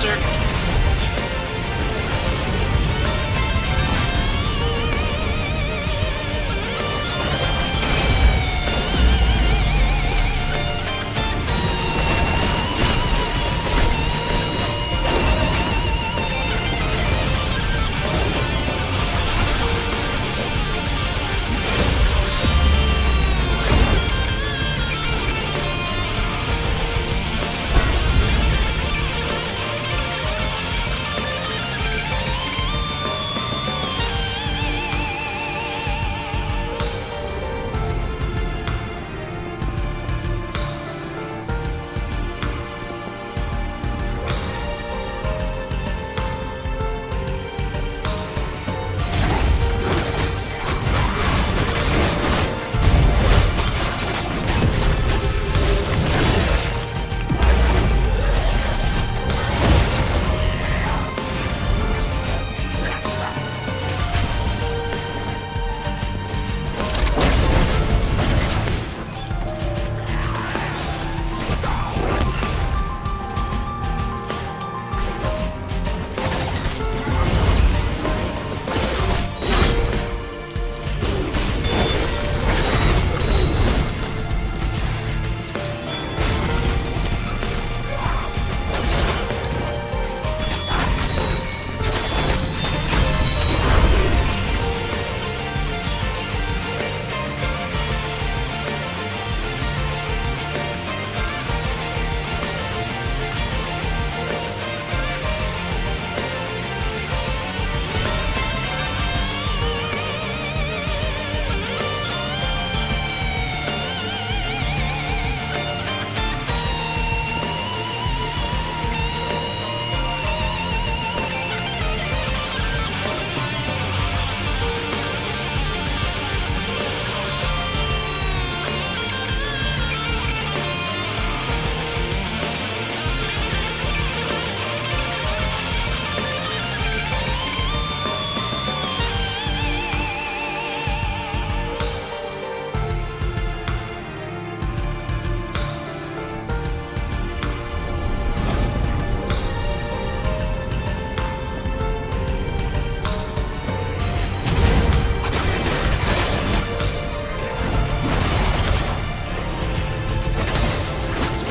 closer.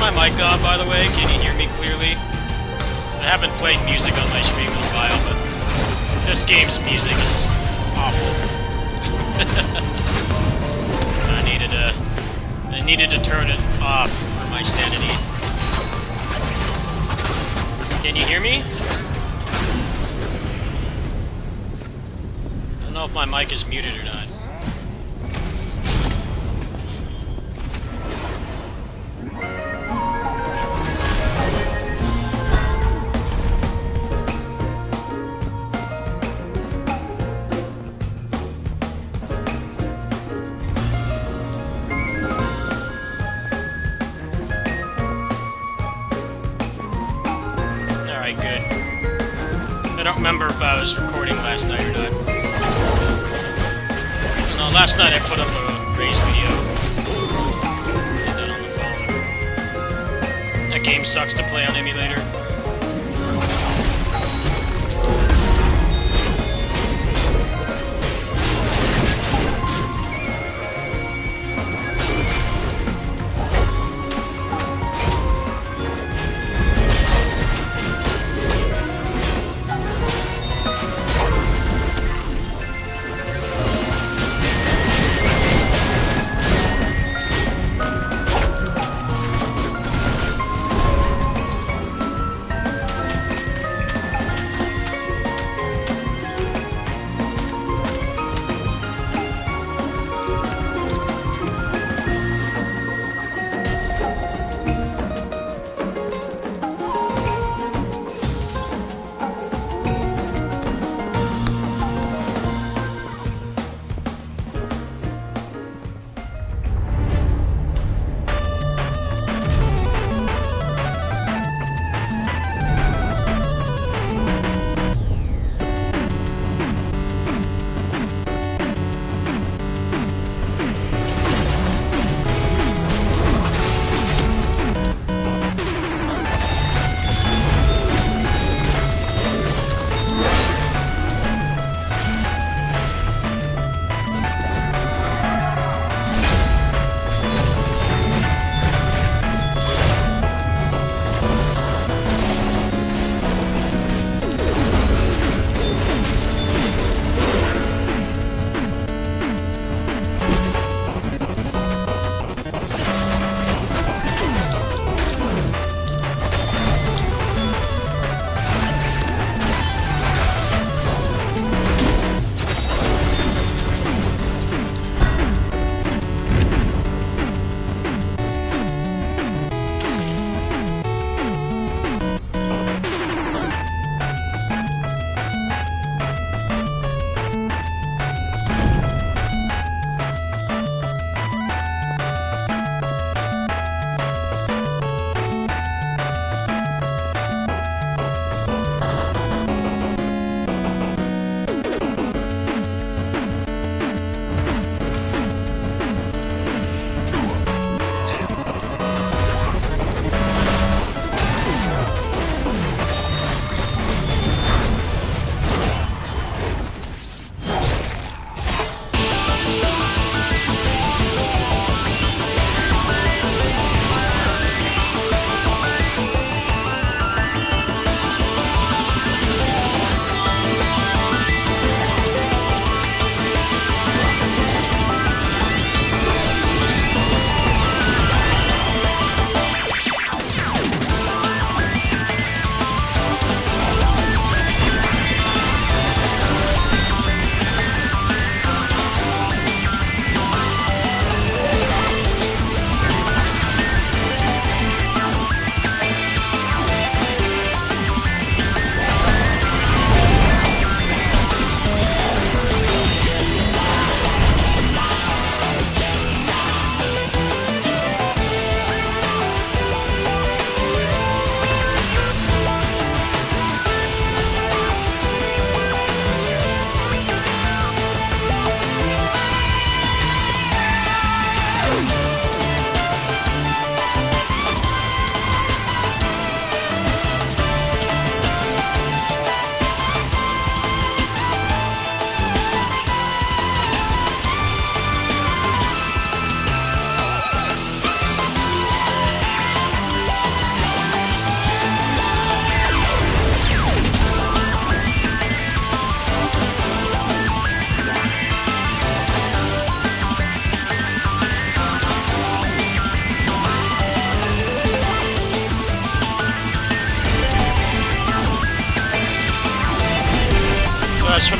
My mic on, by the way. Can you hear me clearly? I haven't played music on my stream in a while, but this game's music is awful. I needed to turn it off for my sanity. Can you hear me? I don't know if my mic is muted or not. Good. I don't remember if I was recording last night or not. No, last night I put up a Raze video. Did that on the phone. That game sucks to play on emulator.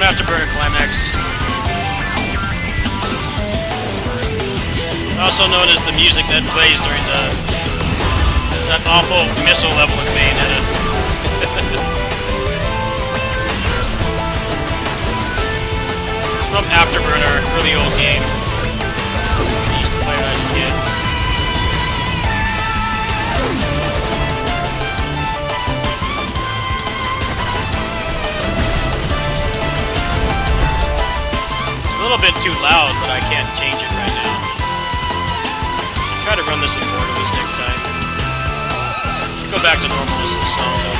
From Afterburner Climax. Also known as the music that plays during that awful missile level in Bayonetta. From Afterburner, really old game. I used to play when I was a kid. A little bit too loud, but I can't change it right now. I'll try to run this in borderless next time. Go back to normal as the song's over.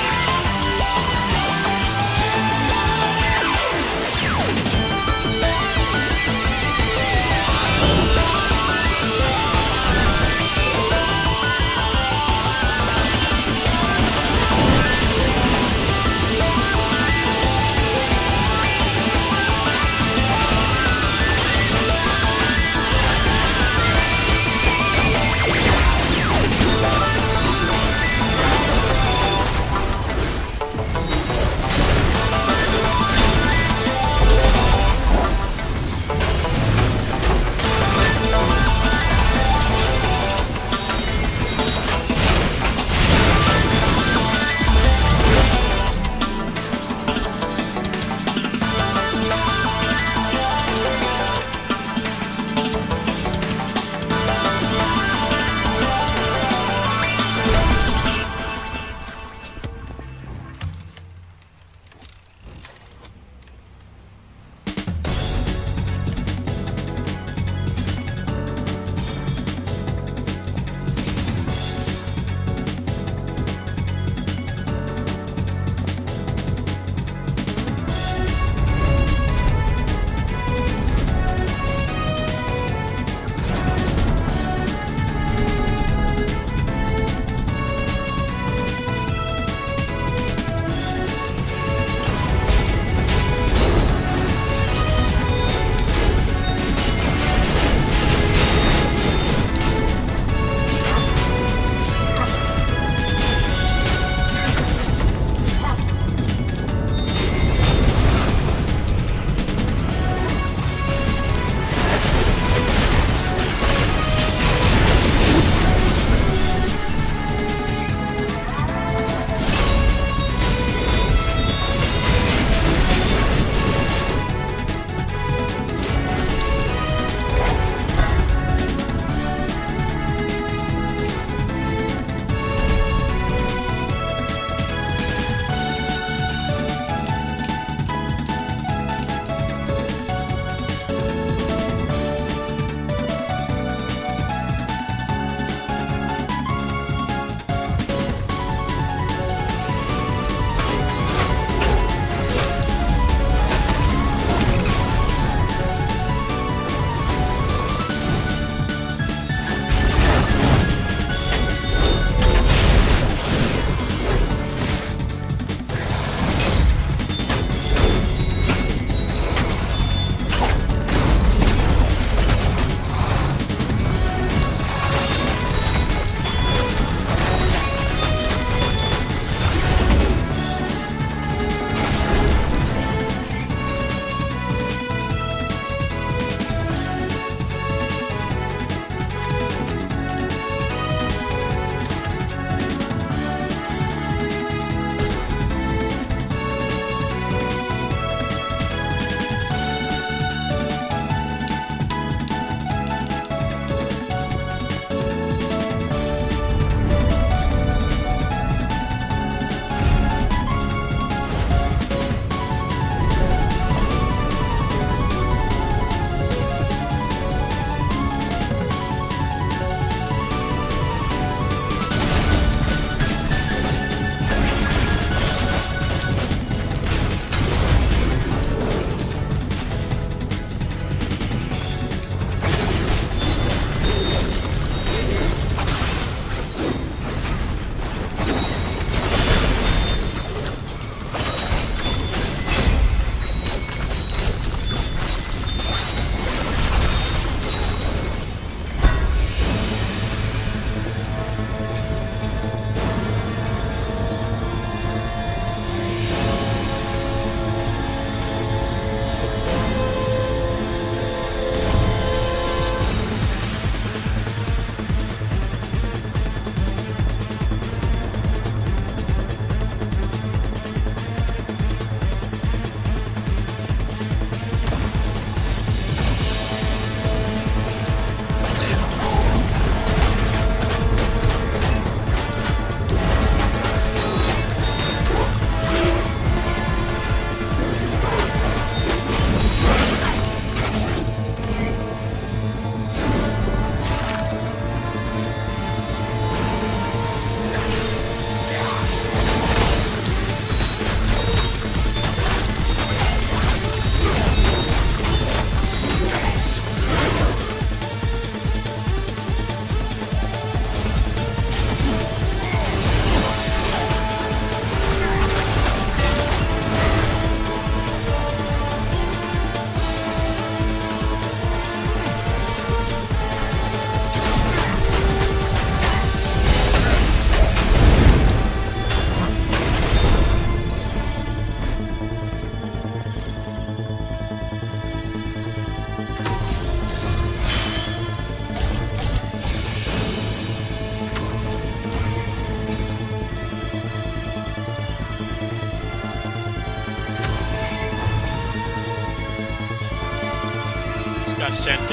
sent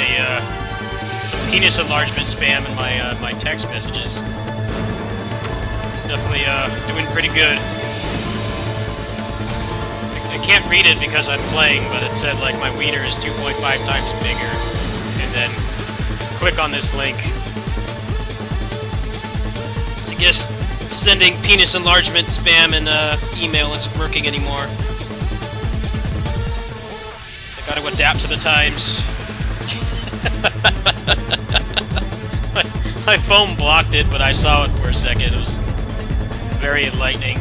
some penis enlargement spam in my text messages. Definitely doing pretty good. I can't read it because I'm playing, but it said like my wiener is 2.5 times bigger. And then click on this link. I guess sending penis enlargement spam and email isn't working anymore. I gotta adapt to the times. my phone blocked it, but I saw it for a second. It was very enlightening.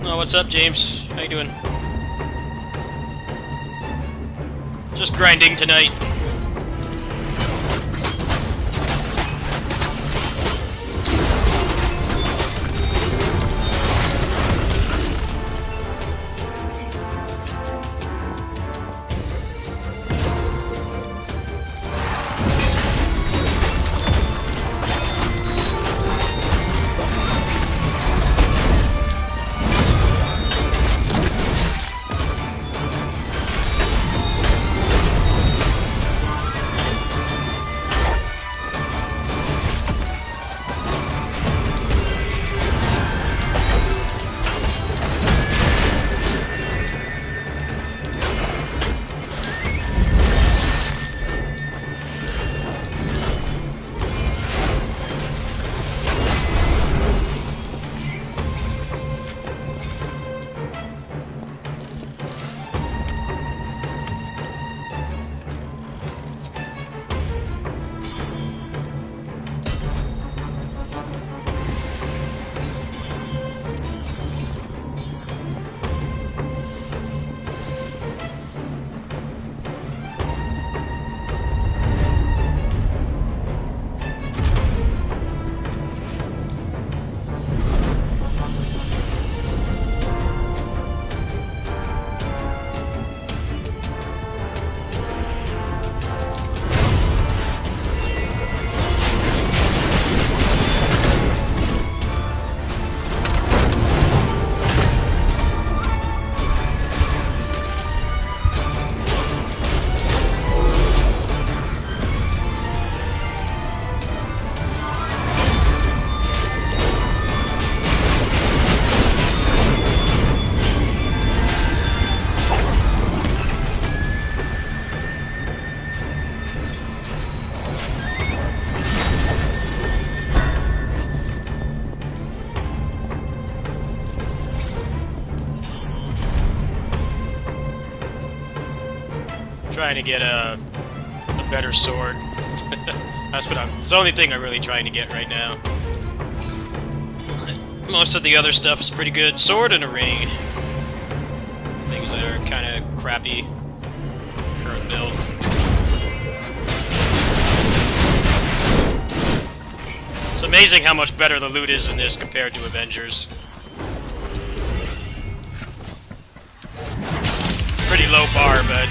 Oh, what's up, James? How you doing? Just grinding tonight. Trying to get a better sword. It's the only thing I'm really trying to get right now. Most of the other stuff is pretty good. Sword and a ring. Things that are kind of crappy. Current build. It's amazing how much better the loot is in this compared to Avengers. Pretty low bar, but...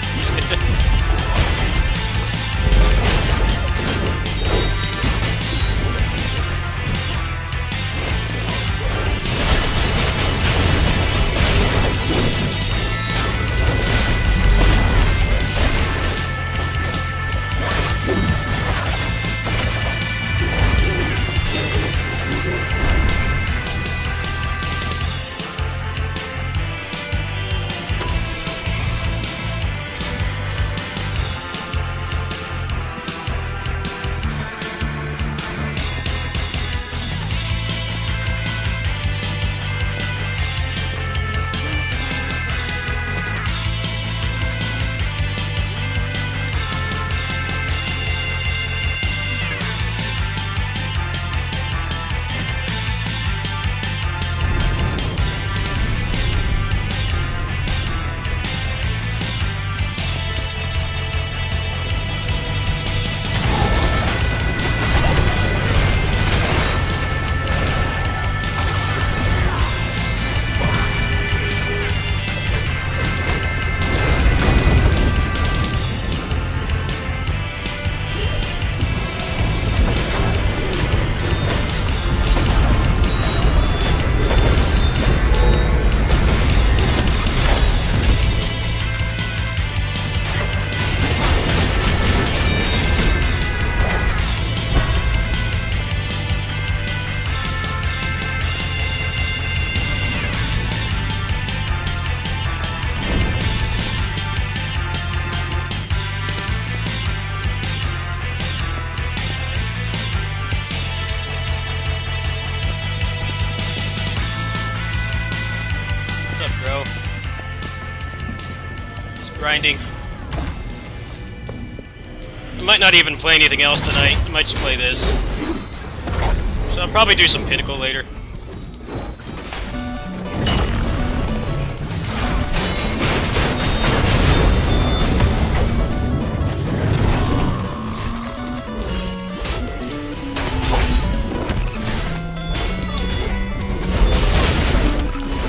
bro. Just grinding. I might not even play anything else tonight. I might just play this. So I'll probably do some Pinnacle later.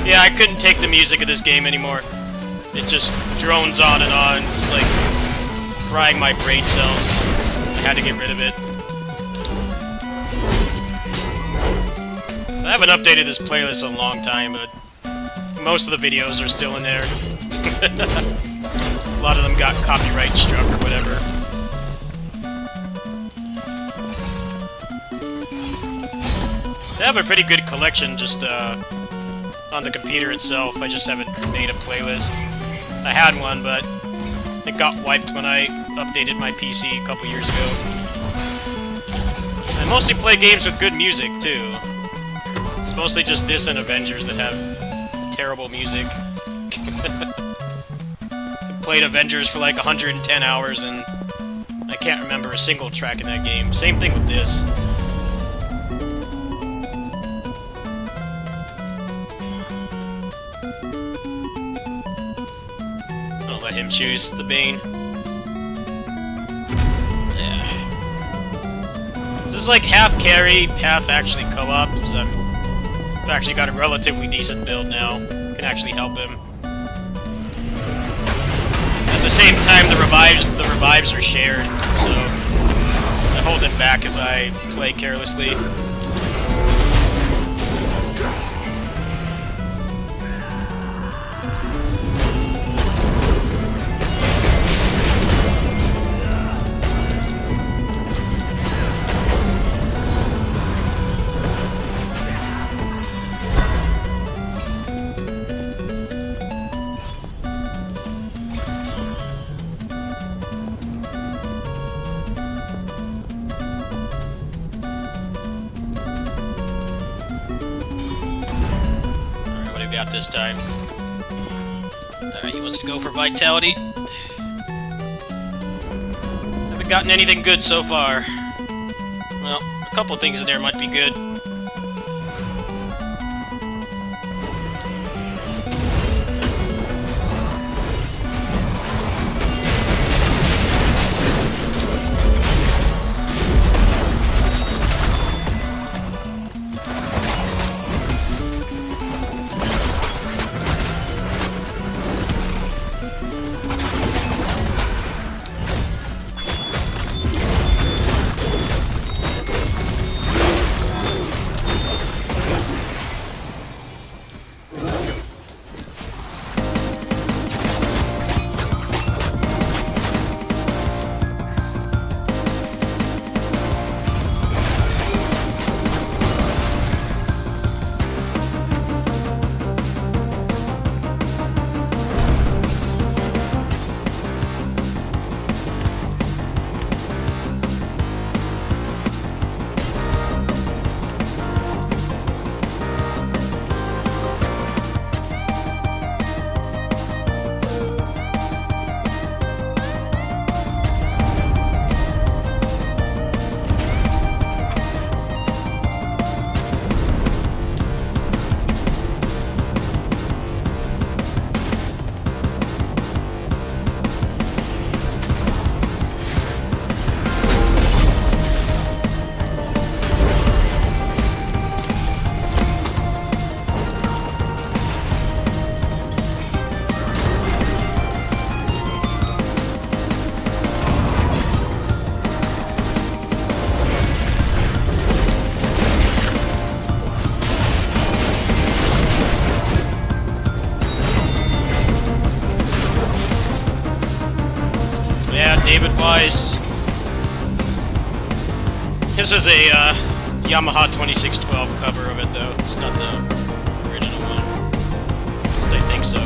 Yeah, I couldn't take the music of this game anymore. It just drones on and on. It's like frying my brain cells. I had to get rid of it. I haven't updated this playlist in a long time, but most of the videos are still in there. A lot of them got copyright struck or whatever. They have a pretty good collection just on the computer itself. I just haven't made a playlist. I had one, but it got wiped when I updated my PC a couple years ago. I mostly play games with good music, too. It's mostly just this and Avengers that have terrible music. I played Avengers for like 110 hours, and I can't remember a single track in that game. Same thing with this. I'll let him choose the Bane. This is like half carry, half actually co-op, because I've actually got a relatively decent build now. Can actually help him. At the same time, the revives are shared, so I hold him back if I play carelessly. Got this time. Alright, he wants to go for Vitality. Haven't gotten anything good so far. Well, a couple things in there might be good. David Wise. This is a Yamaha 2612 cover of it, though. It's not the original one. At least I think so.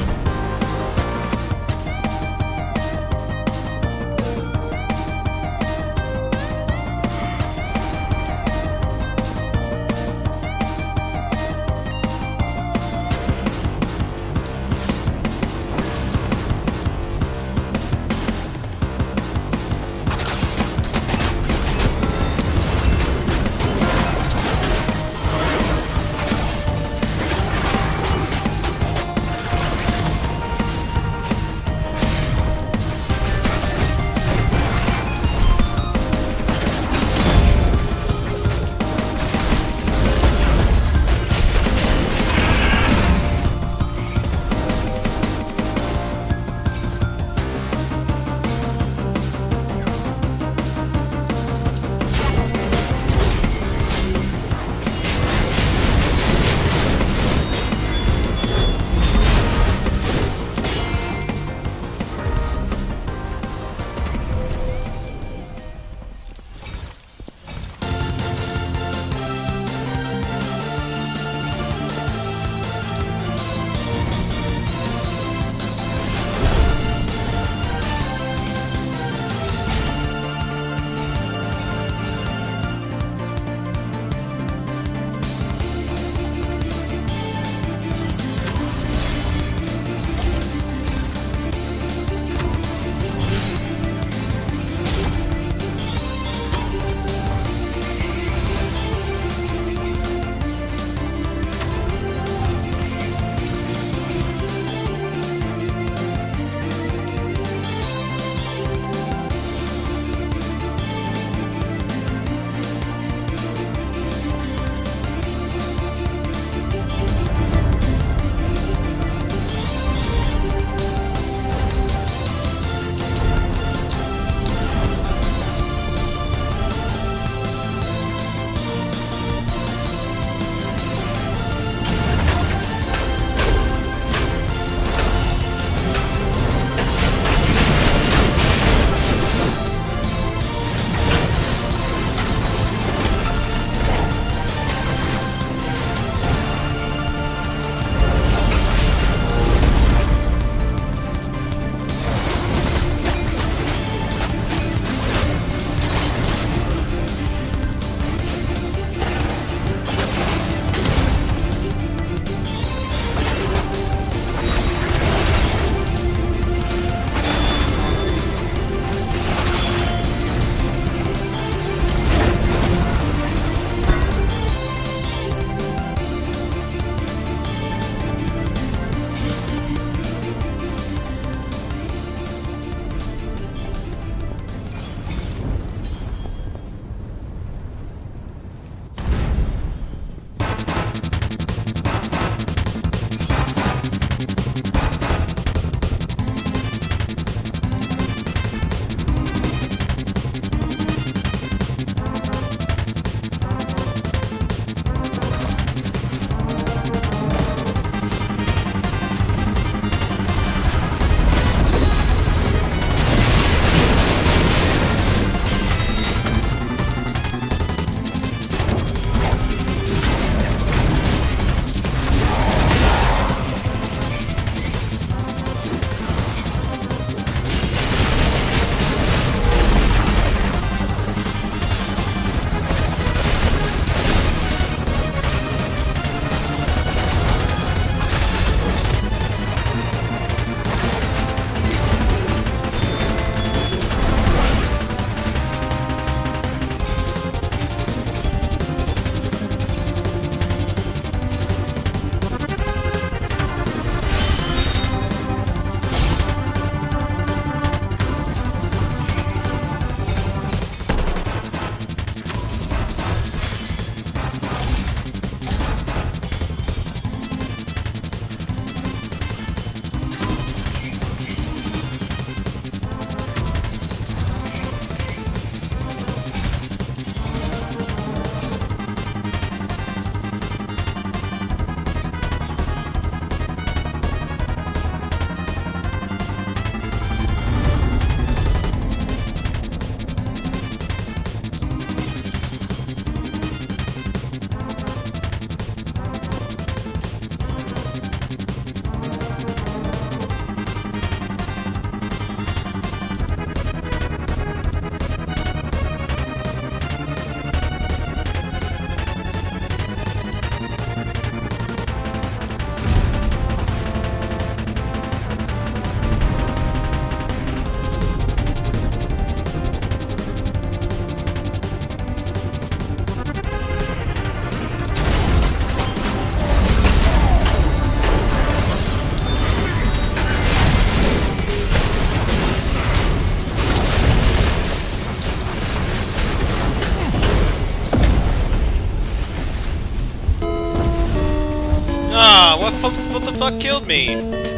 fuck killed me?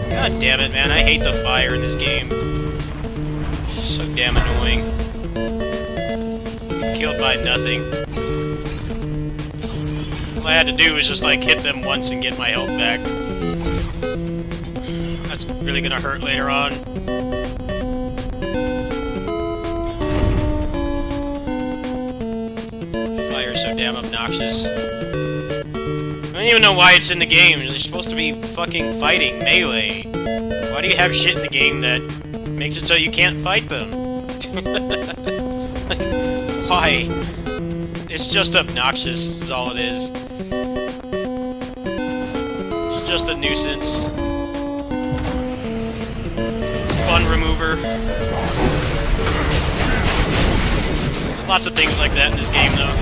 God damn it, man. I hate the fire in this game. So damn annoying. Killed by nothing. All I had to do was just, like, hit them once and get my health back. That's really gonna hurt later on. Fire's so damn obnoxious. I don't even know why it's in the game. You're supposed to be fucking fighting melee. Why do you have shit in the game that makes it so you can't fight them? Like, why? It's just obnoxious, is all it is. It's just a nuisance. Fun remover. Lots of things like that in this game, though.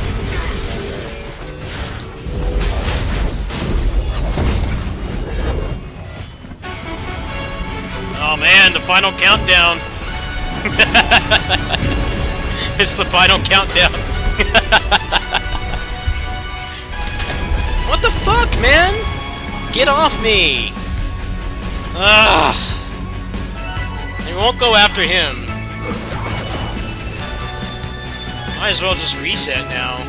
Oh man, the final countdown! It's the final countdown! What the fuck, man? Get off me! Ugh! They won't go after him. Might as well just reset now.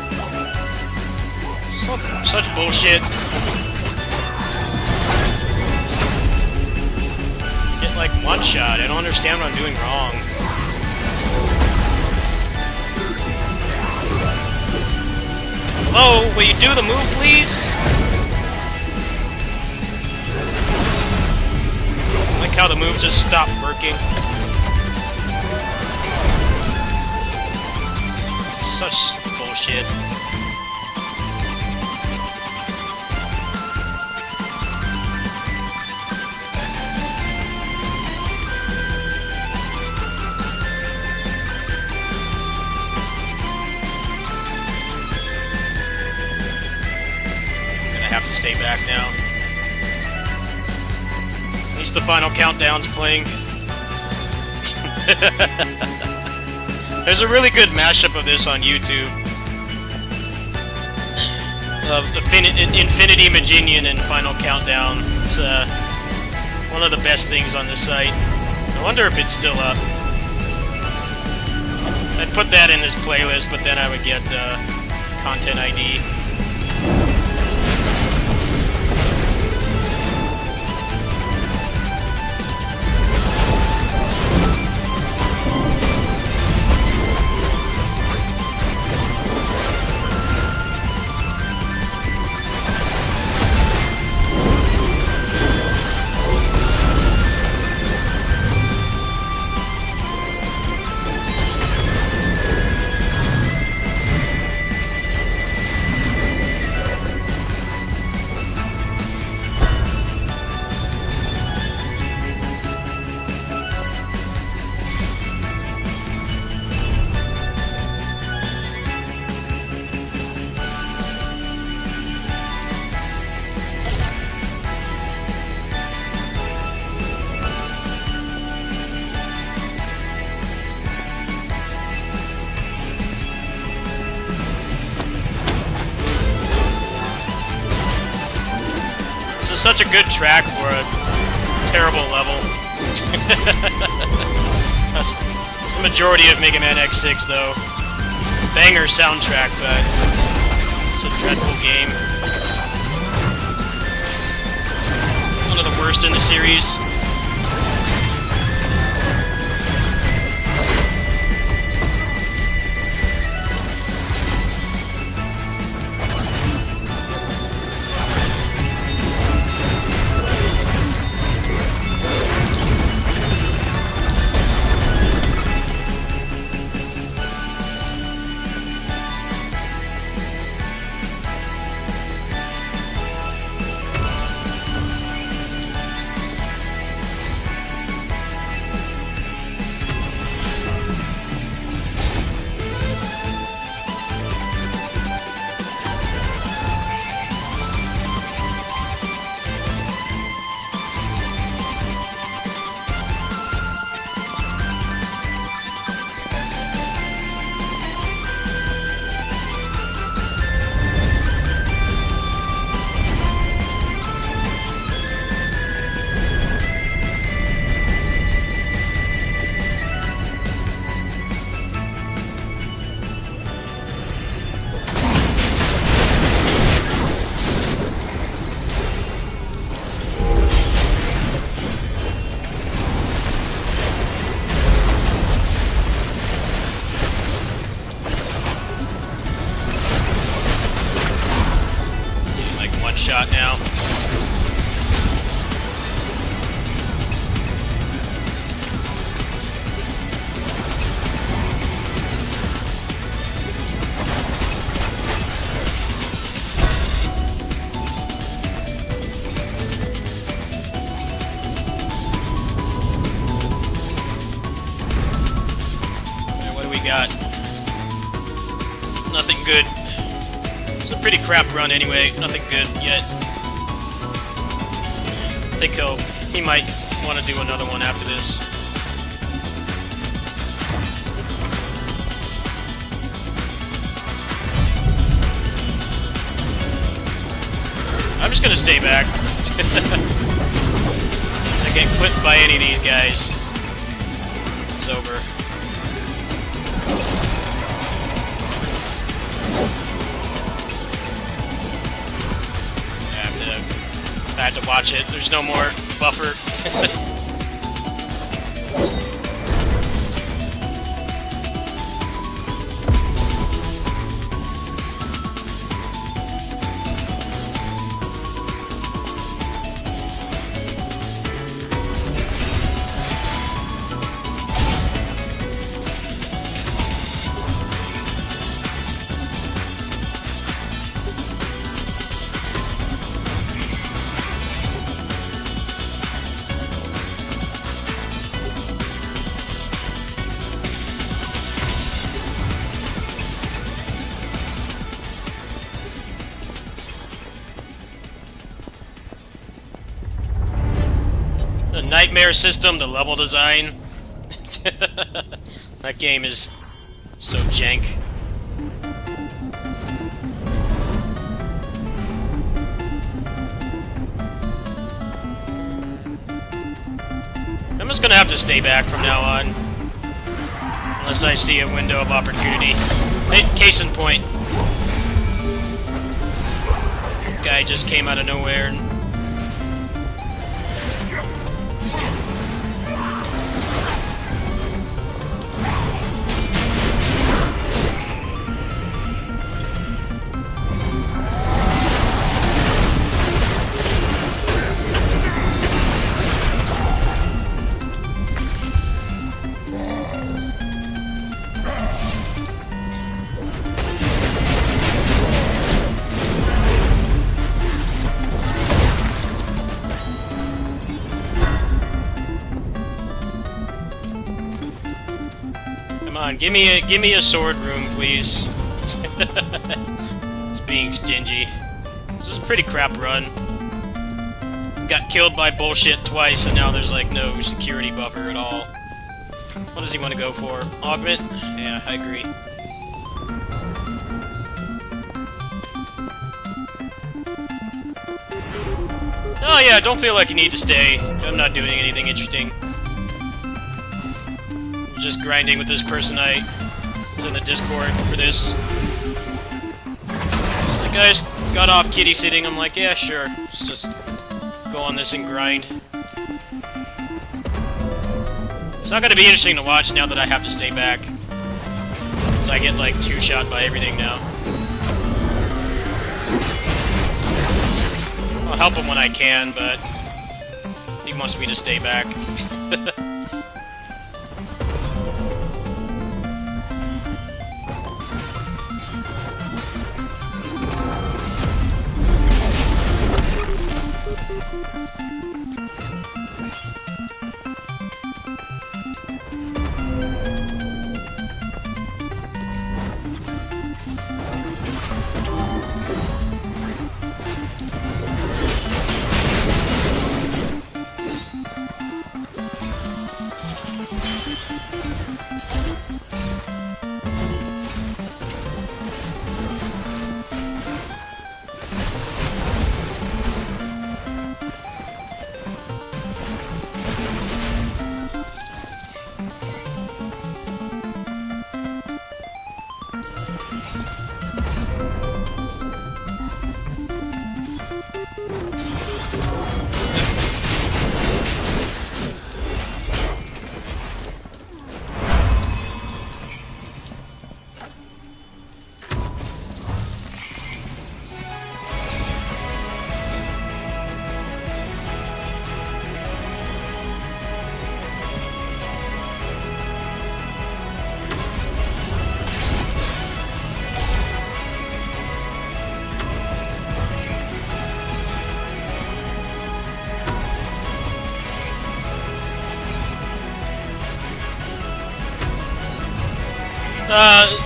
Such bullshit. Get like one shot. I don't understand what I'm doing wrong. Hello? Will you do the move, please? I like how the move just stopped working. Such bullshit. Gonna have to stay back now. At least the final countdown's playing. There's a really good mashup of this on YouTube. Of Infinity Maginian and Final Countdown. It's one of the best things on this site. I wonder if it's still up. I'd put that in this playlist, but then I would get Content ID. This is such a good track for a terrible level. That's the majority of Mega Man X6, though. Banger soundtrack, but it's a dreadful game. One of the worst in the series. good. It's a pretty crap run anyway. Nothing good yet. I think he might want to do another one after this. I'm just gonna stay back. I get clipped by any of these guys. It's over. I have to watch it. There's no more buffer. The nightmare system, the level design. That game is so jank. I'm just gonna have to stay back from now on. Unless I see a window of opportunity. Case in point. Guy just came out of nowhere and come on, give me a sword room, please. It's being stingy. This is a pretty crap run. Got killed by bullshit twice, and now there's like no security buffer at all. What does he want to go for? Augment? Yeah, I agree. Oh yeah, don't feel like you need to stay. I'm not doing anything interesting. Just grinding with this person I was in the Discord for this. So the guys got off kitty sitting. I'm like, yeah, sure. Let's just go on this and grind. It's not going to be interesting to watch now that I have to stay back. So I get like two-shot by everything now. I'll help him when I can, but he wants me to stay back.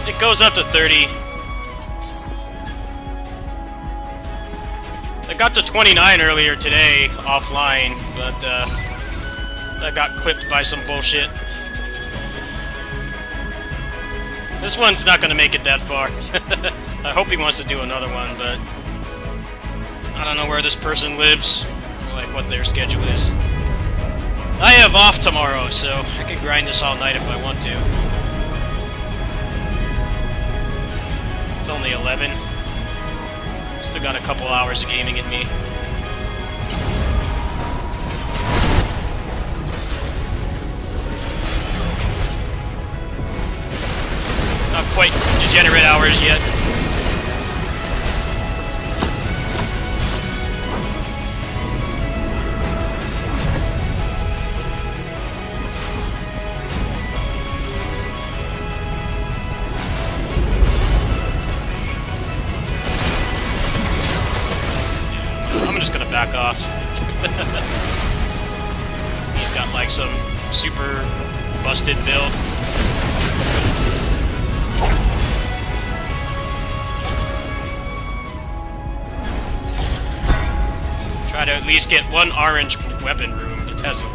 It goes up to 30. got to 29 earlier today, offline, but that got clipped by some bullshit. This one's not gonna make it that far. I hope he wants to do another one, but I don't know where this person lives, or like what their schedule is. I have off tomorrow, so I could grind this all night if I want to. It's only 11. Still got a couple hours of gaming in me. Not quite degenerate hours yet. I'm just gonna back off. He's got like some super busted build. Try to at least get one orange weapon room. It hasn't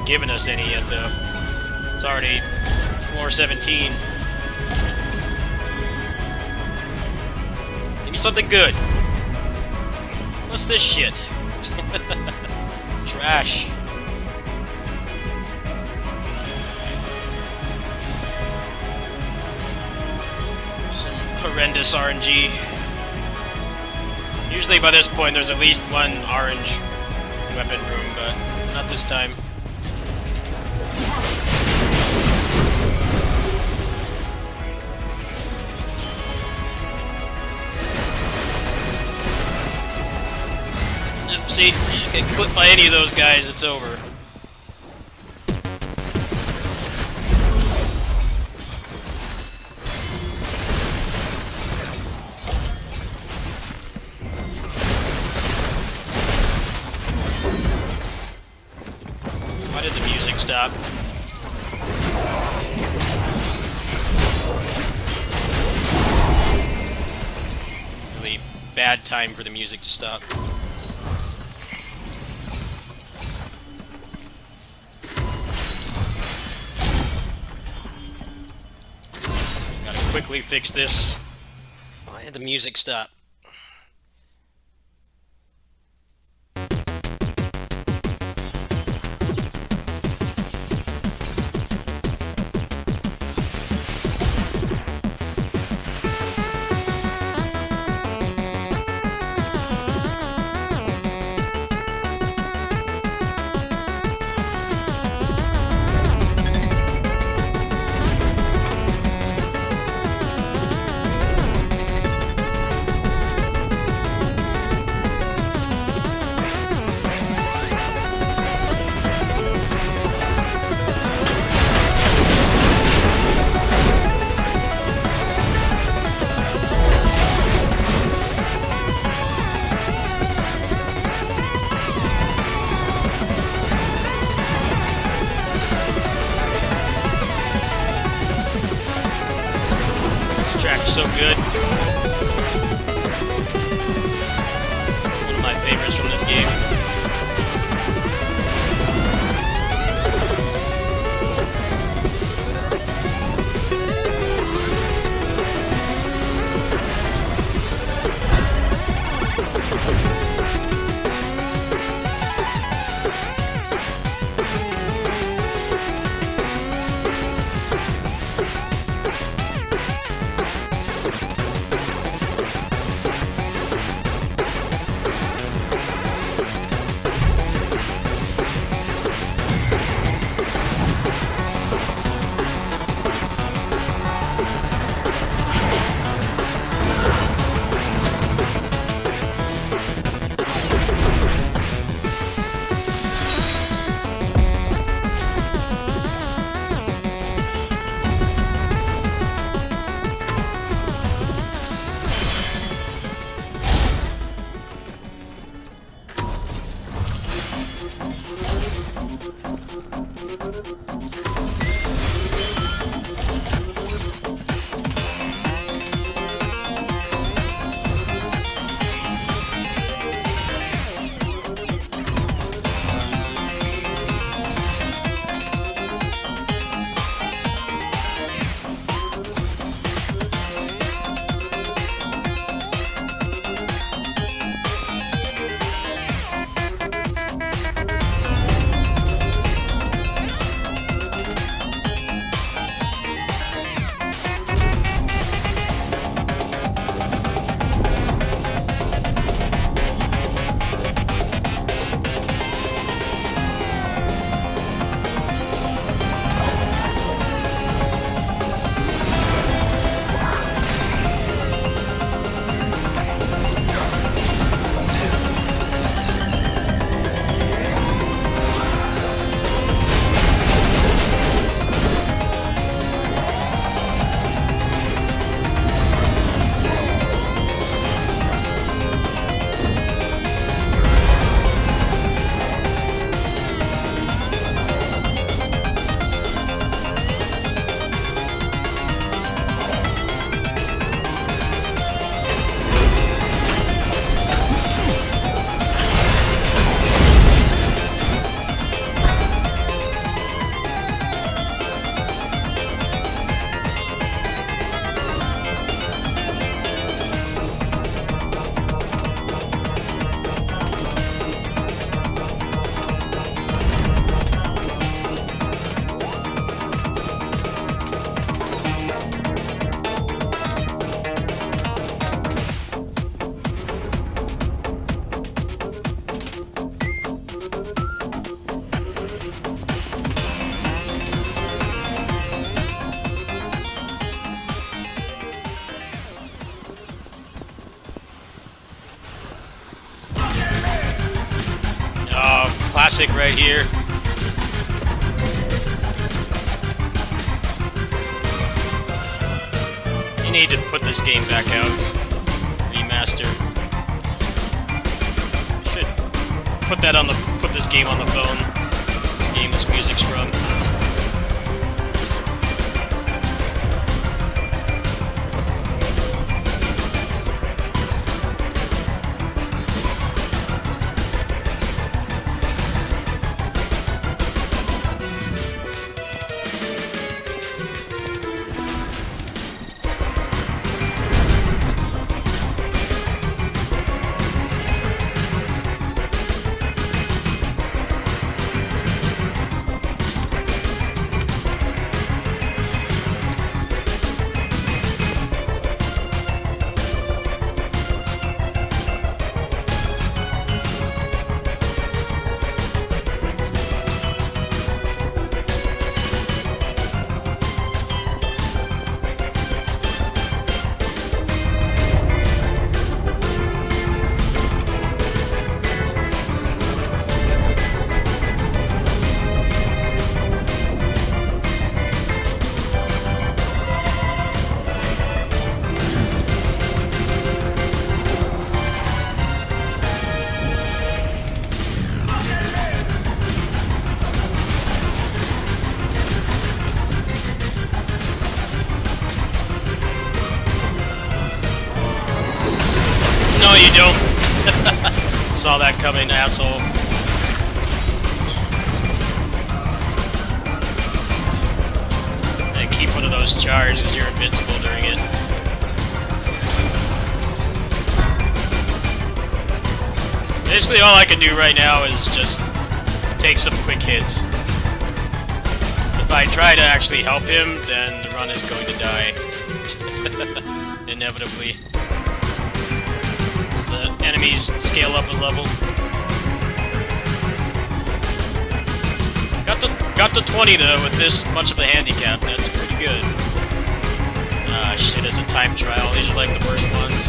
given us any yet, though. It's already floor 17. Give me something good. What's this shit? Trash. Some horrendous RNG. Usually by this point there's at least one orange weapon room, but not this time. Yep, see, you get clipped by any of those guys, it's over. Why did the music stop? Really bad time for the music to stop. Gotta quickly fix this. Why did the music stop? So good. One of my favorites from this game. classic right here. You need to put this game back out. Remaster. Should put this game on the phone. Game this music's from. No, you don't. Saw that coming, asshole. And keep one of those charged because you're invincible during it. Basically, all I can do right now is just take some quick hits. If I try to actually help him, then the run is going to die. Inevitably. Enemies scale up a level. Got to 20 though with this much of a handicap. That's pretty good. Ah shit, it's a time trial. These are like the worst ones.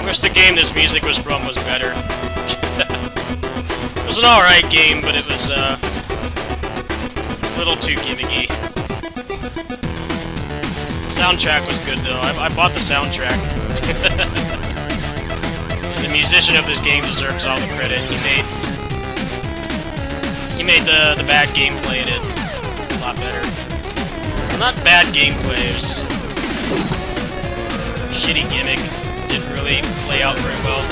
Wish the game this music was from was better. It was an alright game, but it was a little too gimmicky. Soundtrack was good though. I bought the soundtrack. And the musician of this game deserves all the credit. He made the bad gameplay in it a lot better. Well, not bad gameplay, it was just shitty gimmick. Didn't really play out very well.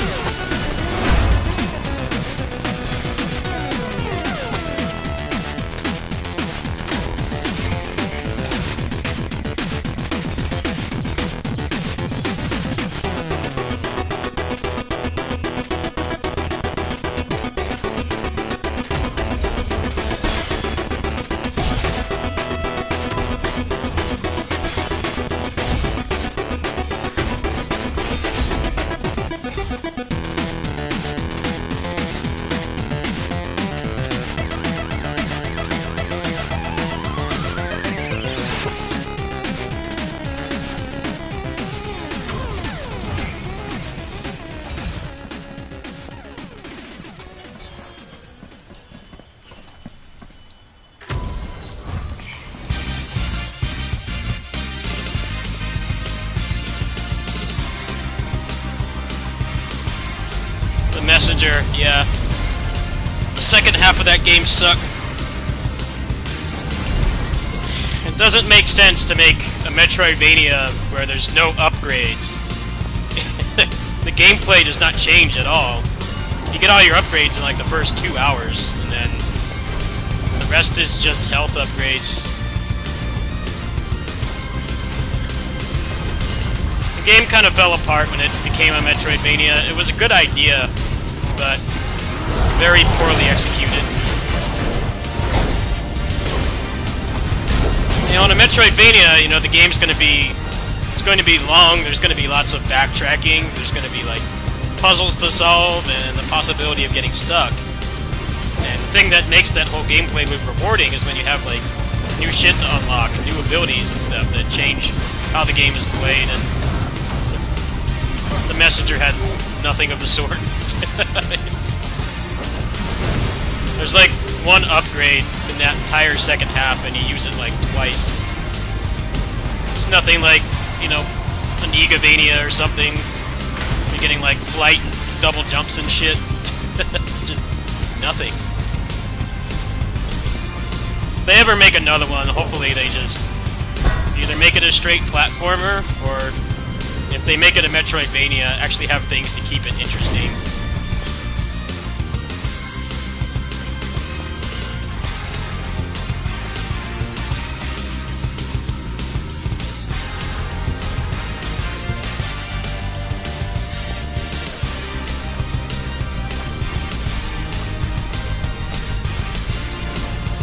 Messenger, yeah. The second half of that game sucked. It doesn't make sense to make a Metroidvania where there's no upgrades. The gameplay does not change at all. You get all your upgrades in like the first 2 hours, and then the rest is just health upgrades. The game kind of fell apart when it became a Metroidvania. It was a good idea, but very poorly executed. You know, in a Metroidvania, you know, the game's going to be... It's going to be long, there's going to be lots of backtracking, there's going to be, like, puzzles to solve, and the possibility of getting stuck. And the thing that makes that whole gameplay loop rewarding is when you have, like, new shit to unlock, new abilities and stuff that change how the game is played, and the Messenger had nothing of the sort. There's like one upgrade in that entire second half, and you use it like twice. It's nothing like, you know, an Egavania or something. You're getting like flight and double jumps and shit. Just nothing. If they ever make another one, hopefully they just either make it a straight platformer, or if they make it a Metroidvania, actually have things to keep it interesting.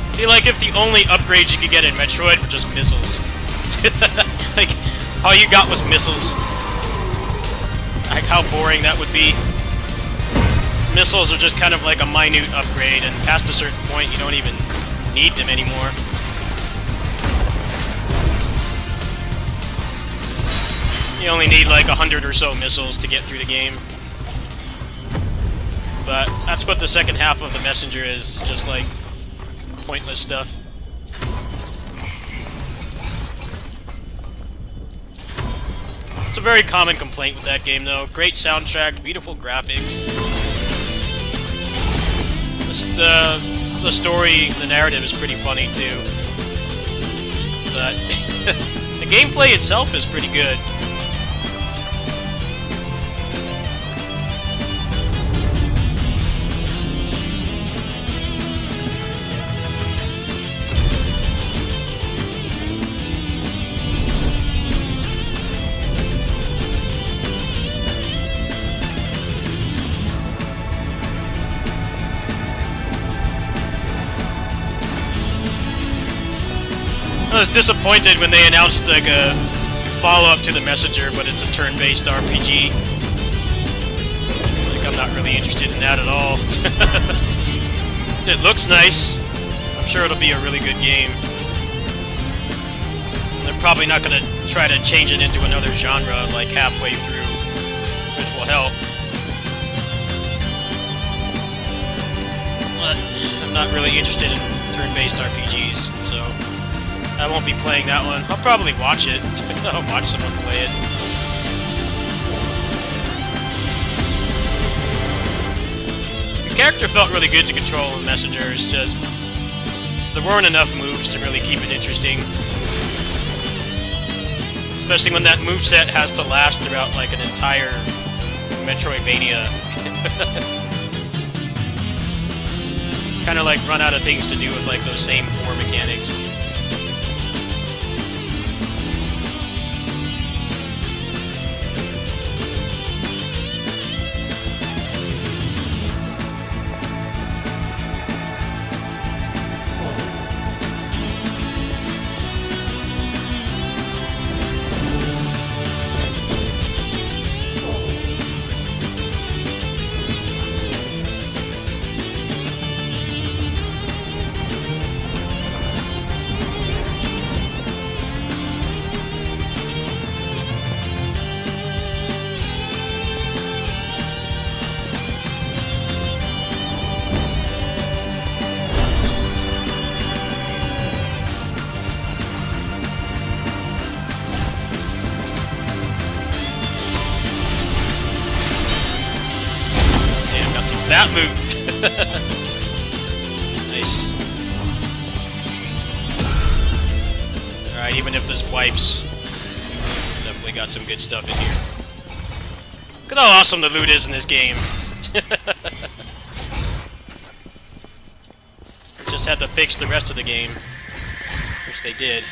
It'd be like if the only upgrades you could get in Metroid were just missiles. Like, all you got was missiles. Like, how boring that would be. Missiles are just kind of like a minute upgrade, and past a certain point, you don't even need them anymore. You only need like 100 or so missiles to get through the game. But that's what the second half of the Messenger is, just like pointless stuff. It's a very common complaint with that game, though. Great soundtrack, beautiful graphics. The story, the narrative is pretty funny, too. But the gameplay itself is pretty good. I was disappointed when they announced like a follow-up to the Messenger, but it's a turn-based RPG. Like, I'm not really interested in that at all. It looks nice. I'm sure it'll be a really good game. They're probably not going to try to change it into another genre like halfway through, which will help. But I'm not really interested in turn-based RPGs, so I won't be playing that one. I'll probably watch it. I'll watch someone play it. The character felt really good to control in Messenger. It's just there weren't enough moves to really keep it interesting. Especially when that moveset has to last throughout like an entire Metroidvania. Kind of like run out of things to do with like those same 4 mechanics. that loot. Nice. Alright, even if this wipes, definitely got some good stuff in here. Look at how awesome the loot is in this game. Just had to fix the rest of the game, which they did.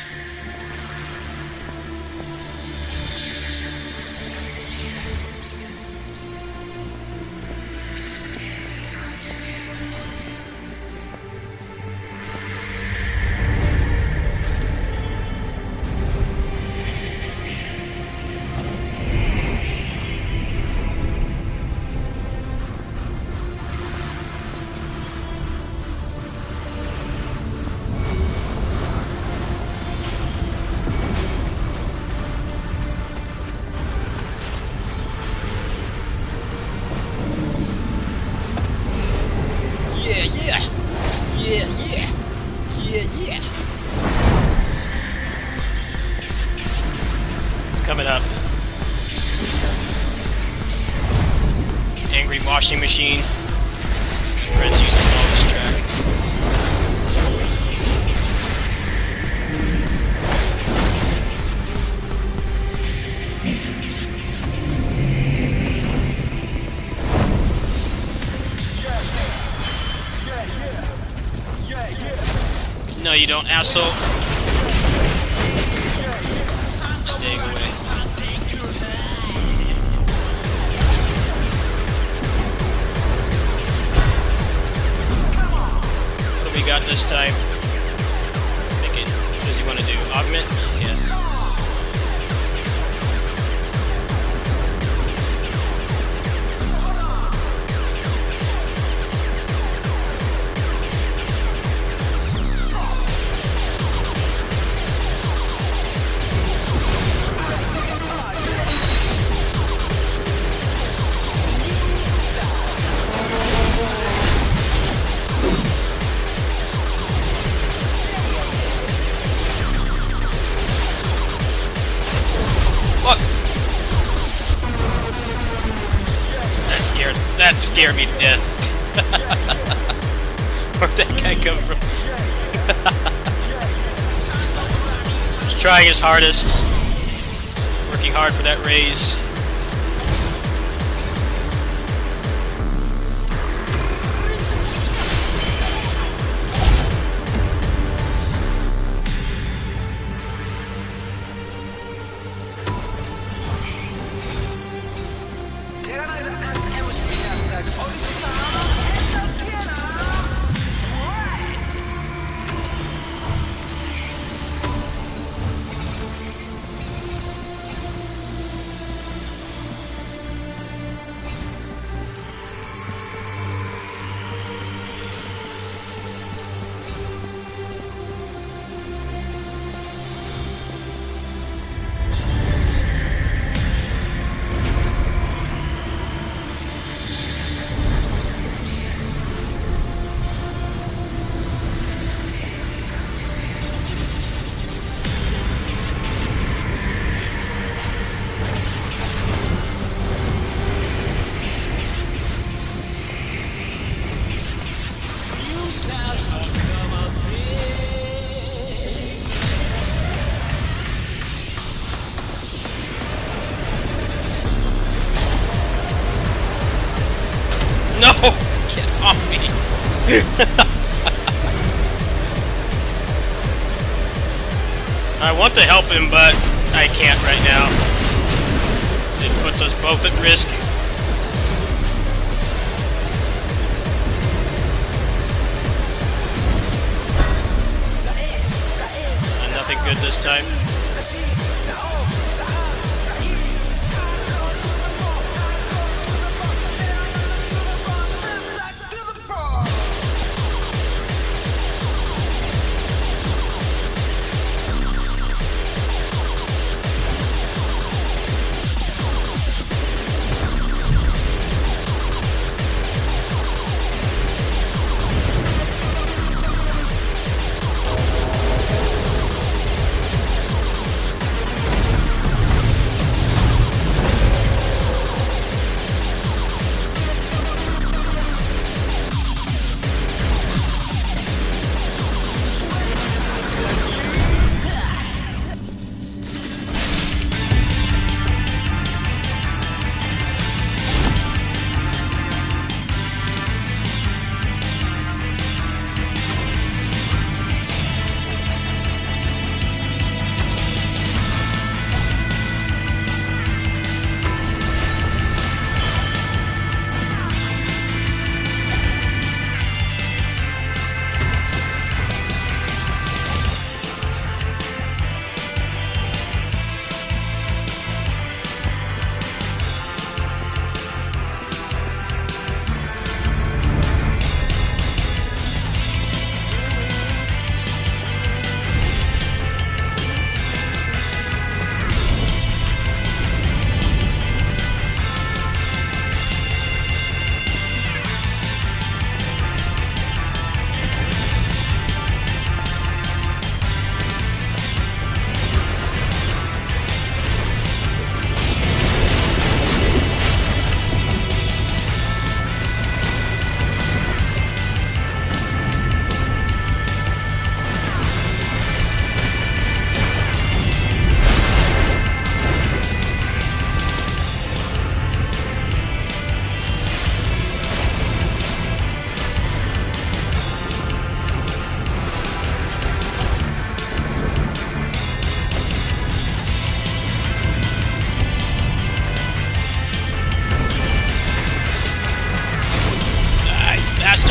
Yeah. It's coming up. Angry washing machine. My friends used to call this track. No, you don't, asshole. Staying away. What do we got this time? Make it. What does he want to do? Augment? Yeah. Look! That scared me to death. Where'd that guy come from? He's trying his hardest. Working hard for that raise. No! Get off me! I want to help him, but I can't right now. It puts us both at risk. And nothing good this time.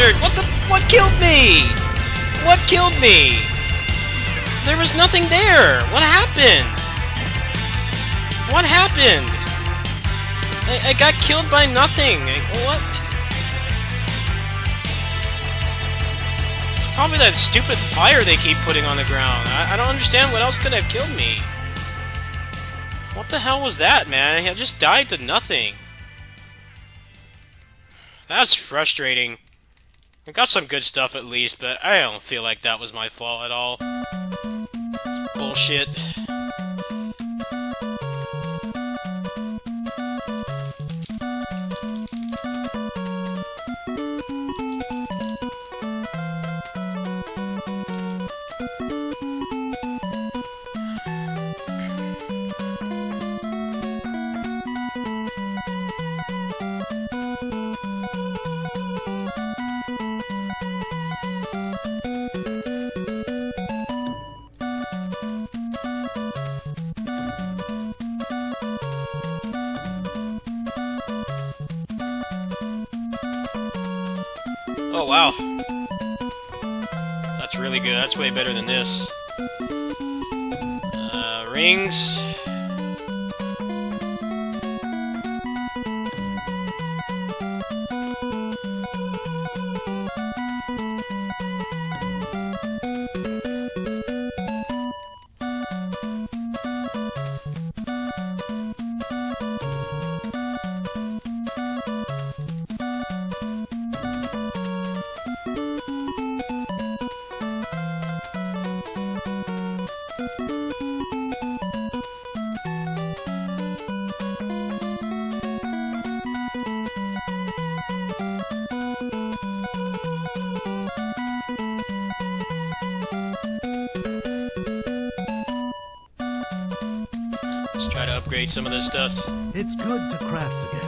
bastard! What killed me? What killed me? There was nothing there! What happened? What happened? I got killed by nothing. What? It's probably that stupid fire they keep putting on the ground. I don't understand what else could have killed me. What the hell was that, man? I just died to nothing. That's frustrating. I got some good stuff at least, but I don't feel like that was my fault at all. Bullshit. Oh, wow. That's really good. That's way better than this. Rings. Let's try to upgrade some of this stuff. It's good to craft again.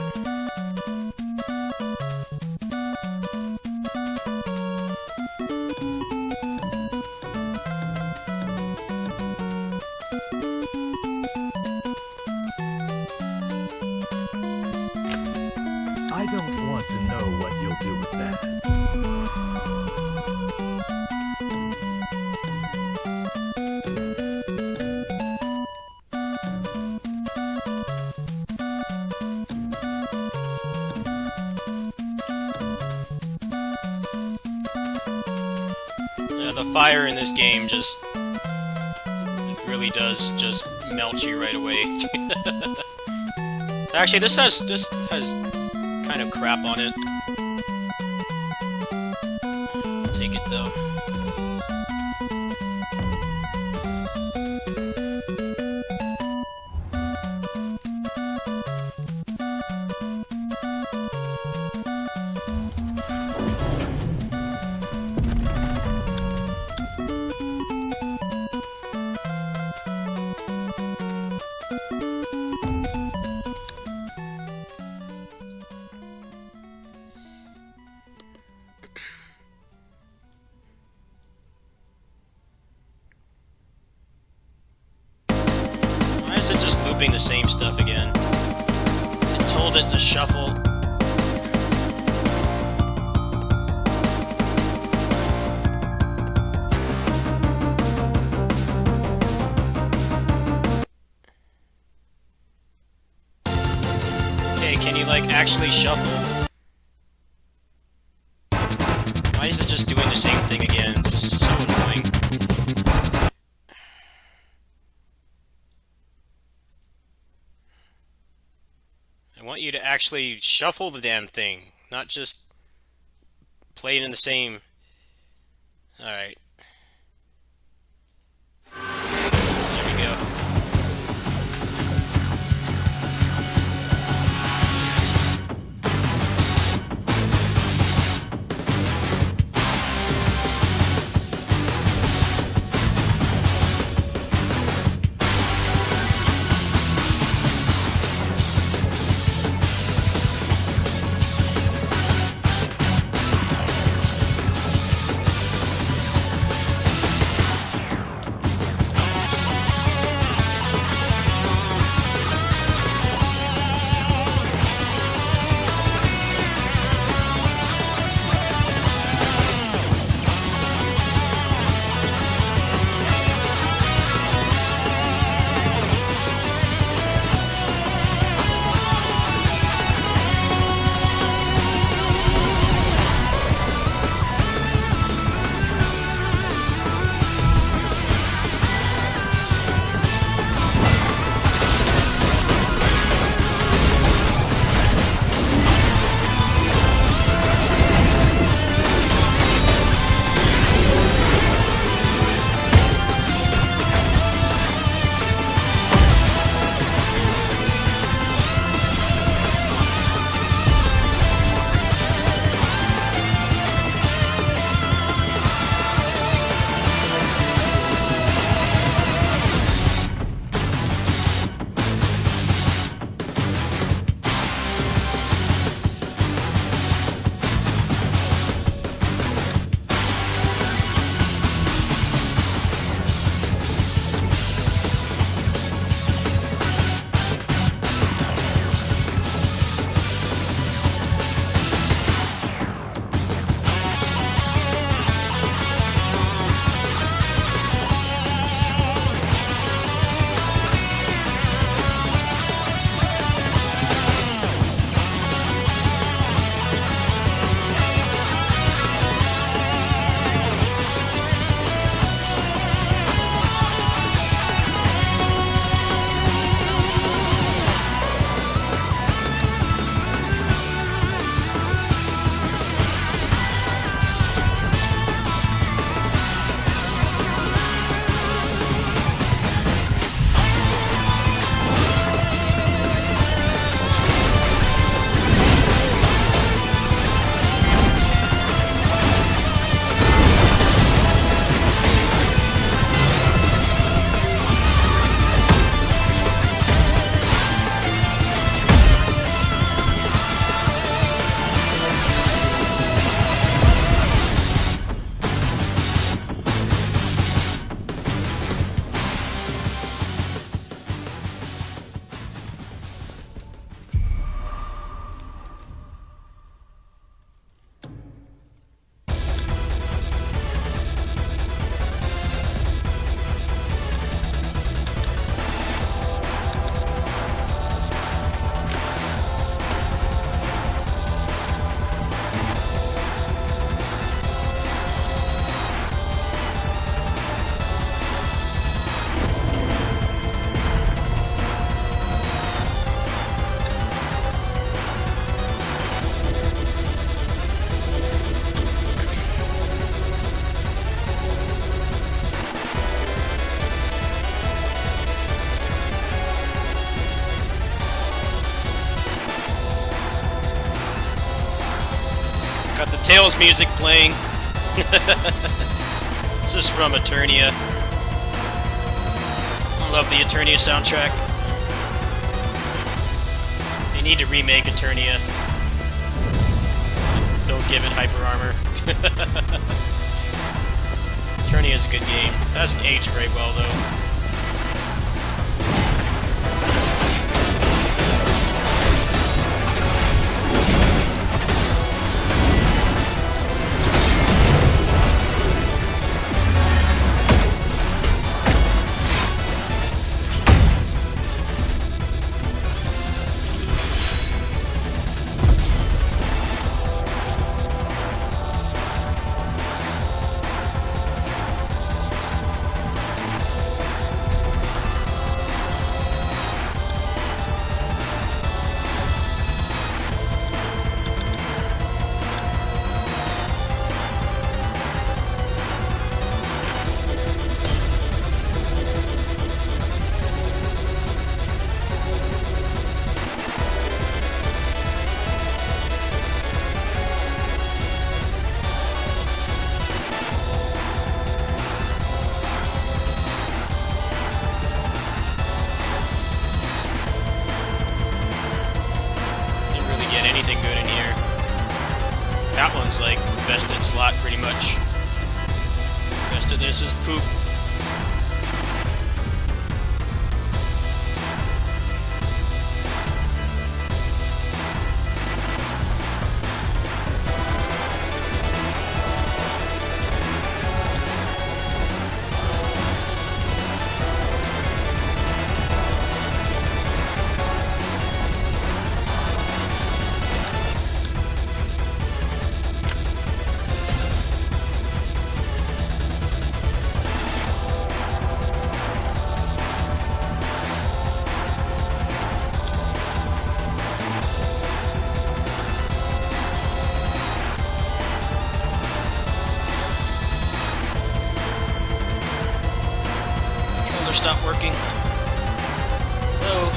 I don't want to know what you'll do with that. The fire in this game just... it really does just melt you right away. Actually, this has kind of crap on it. I'll take it though. Why is it just looping the same stuff again? I told it to shuffle. Okay, can you like actually shuffle? Why is it just doing the same thing again? It's so annoying. I want you to actually shuffle the damn thing, not just play it in the same... Alright. There we go. Tails music playing. This is from Eternia. I love the Eternia soundtrack. They need to remake Eternia. Don't give it hyper armor. Eternia is a good game. It hasn't aged very well though. Anything good in here. That one's like vested slot pretty much. The rest of this is poop. Stop working. Oh.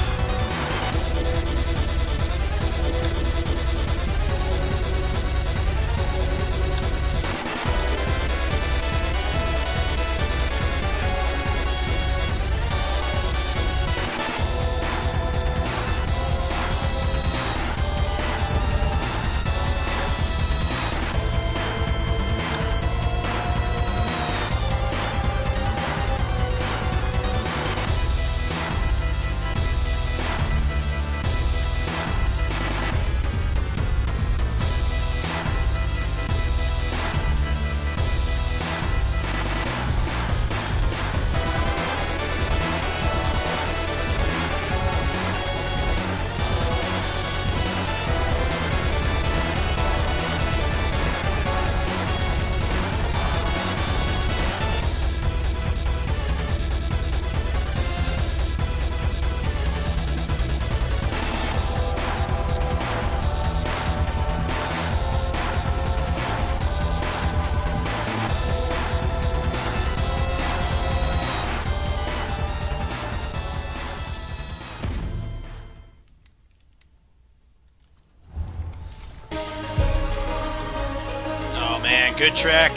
Man, good track.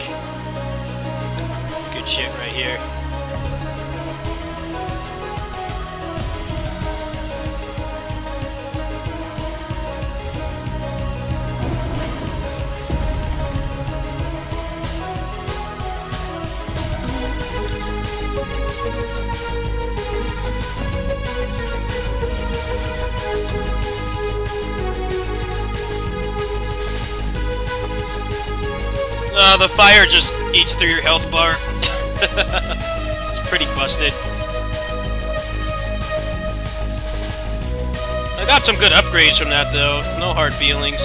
Good shit right here. The fire just eats through your health bar. It's pretty busted. I got some good upgrades from that though. No hard feelings.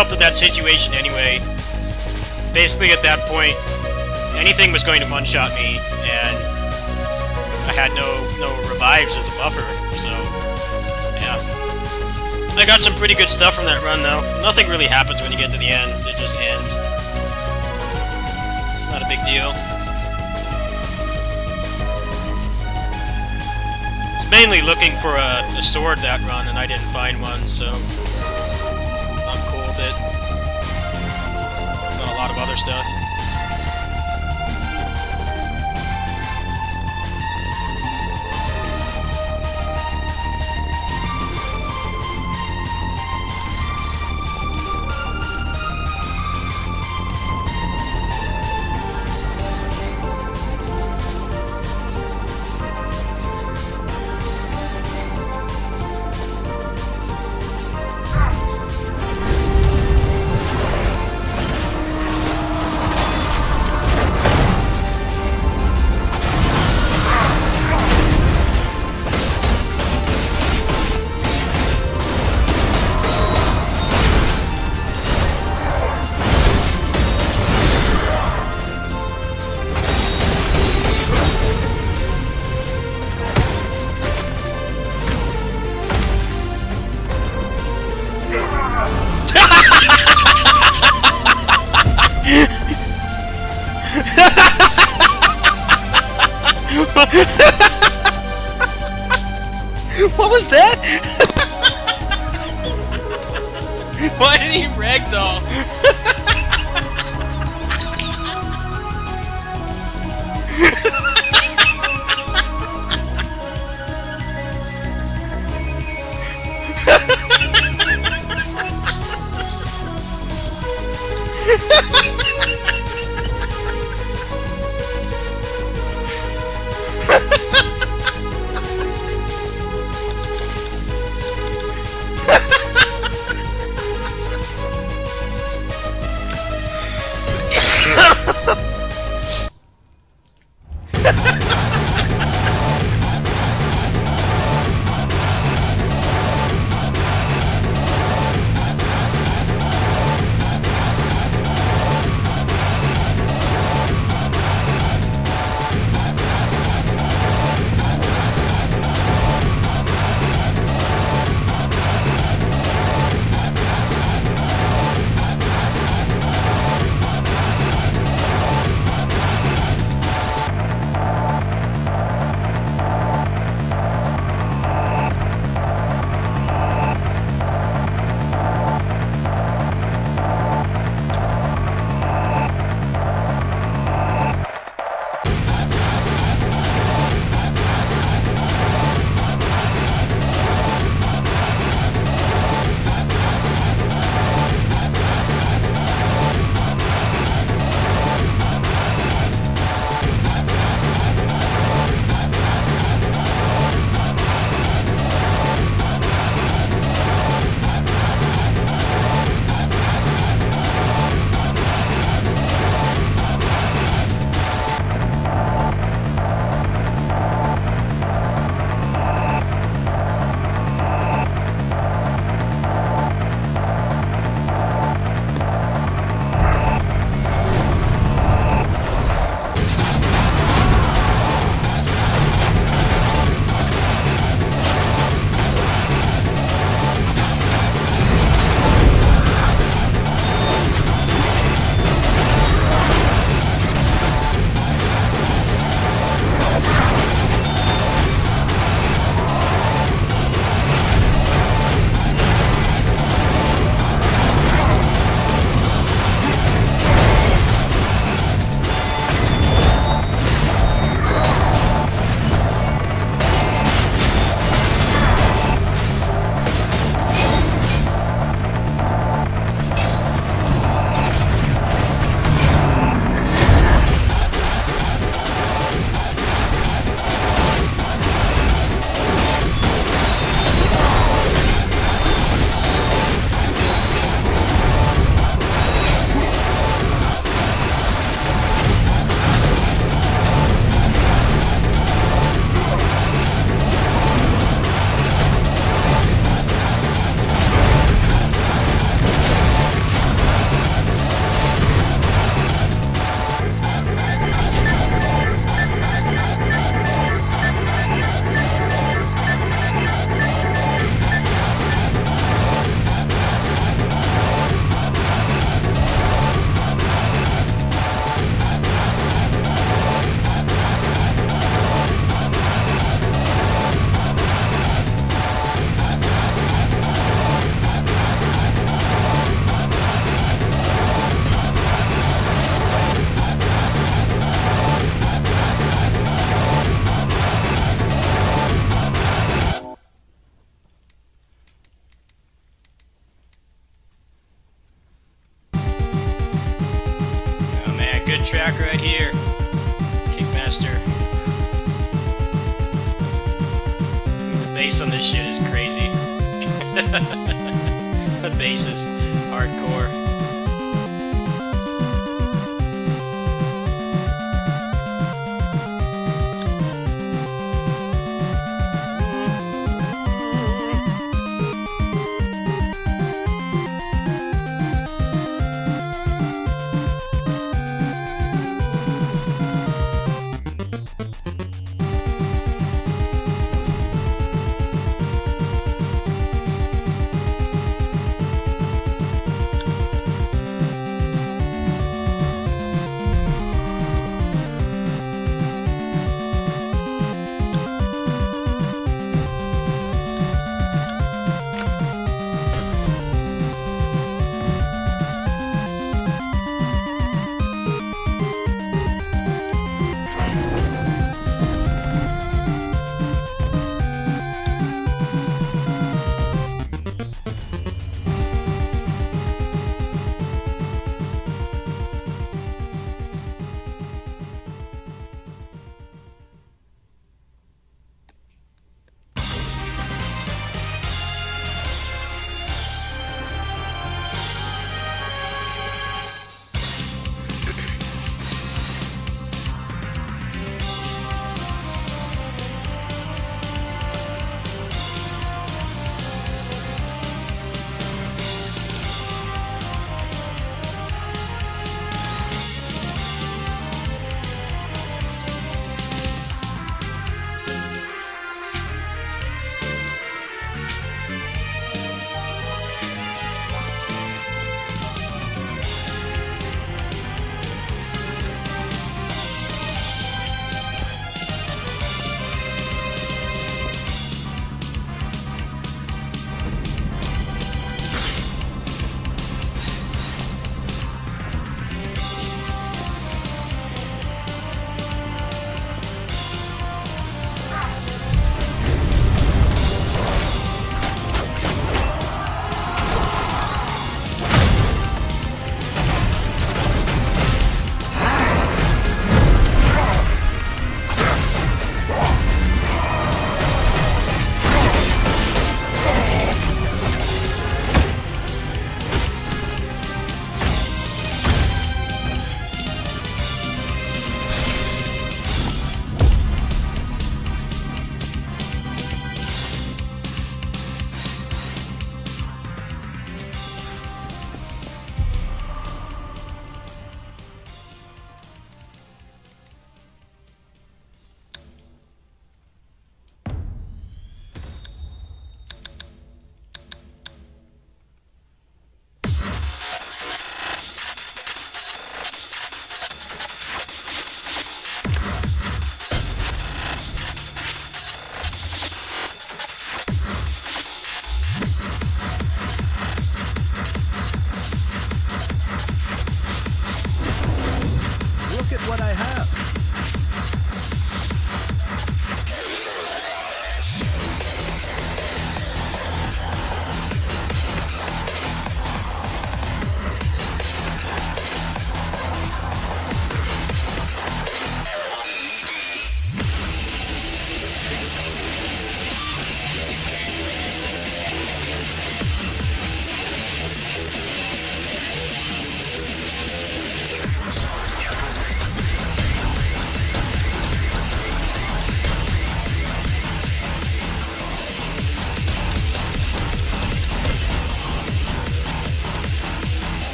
helped in that situation anyway. Basically, at that point, anything was going to one-shot me, and I had no revives as a buffer, so yeah. I got some pretty good stuff from that run, though. Nothing really happens when you get to the end. It just ends. It's not a big deal. I was mainly looking for a sword that run, and I didn't find one, so I'm cool with it. Got a lot of other stuff. What was that? Why did he ragdoll? good track right here. Kickmaster. The bass on this shit is crazy. The bass is hardcore.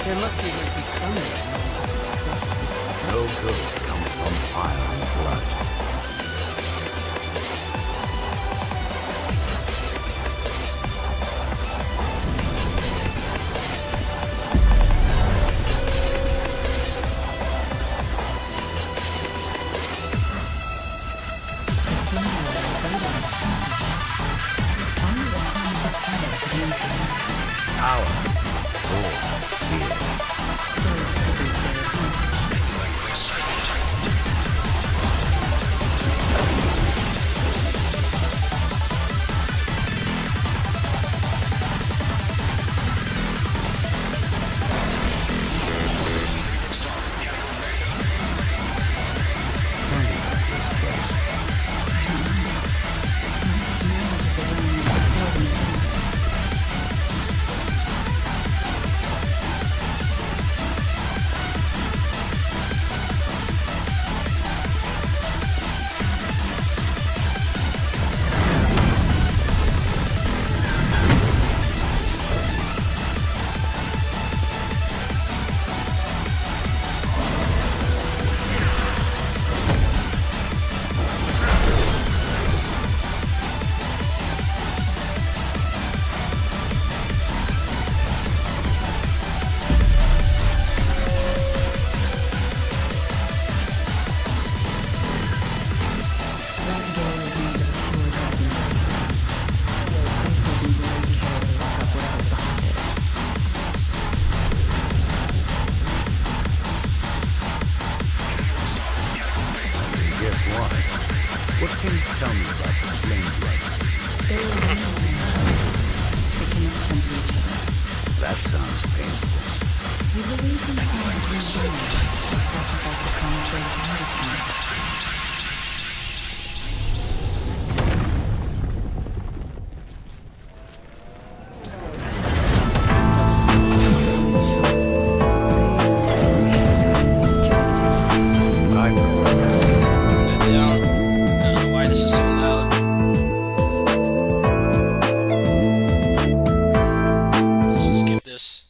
There must be ways somewhere. No good comes from fire and blood. Power, or fear. Tell me about this place. Guess what? What can you tell me about the flame dragon? That sounds painful. We believe in science and sacrifice the common trade of medicine. I prefer to see Put it down. I don't know why this is so loud. Let's just skip this.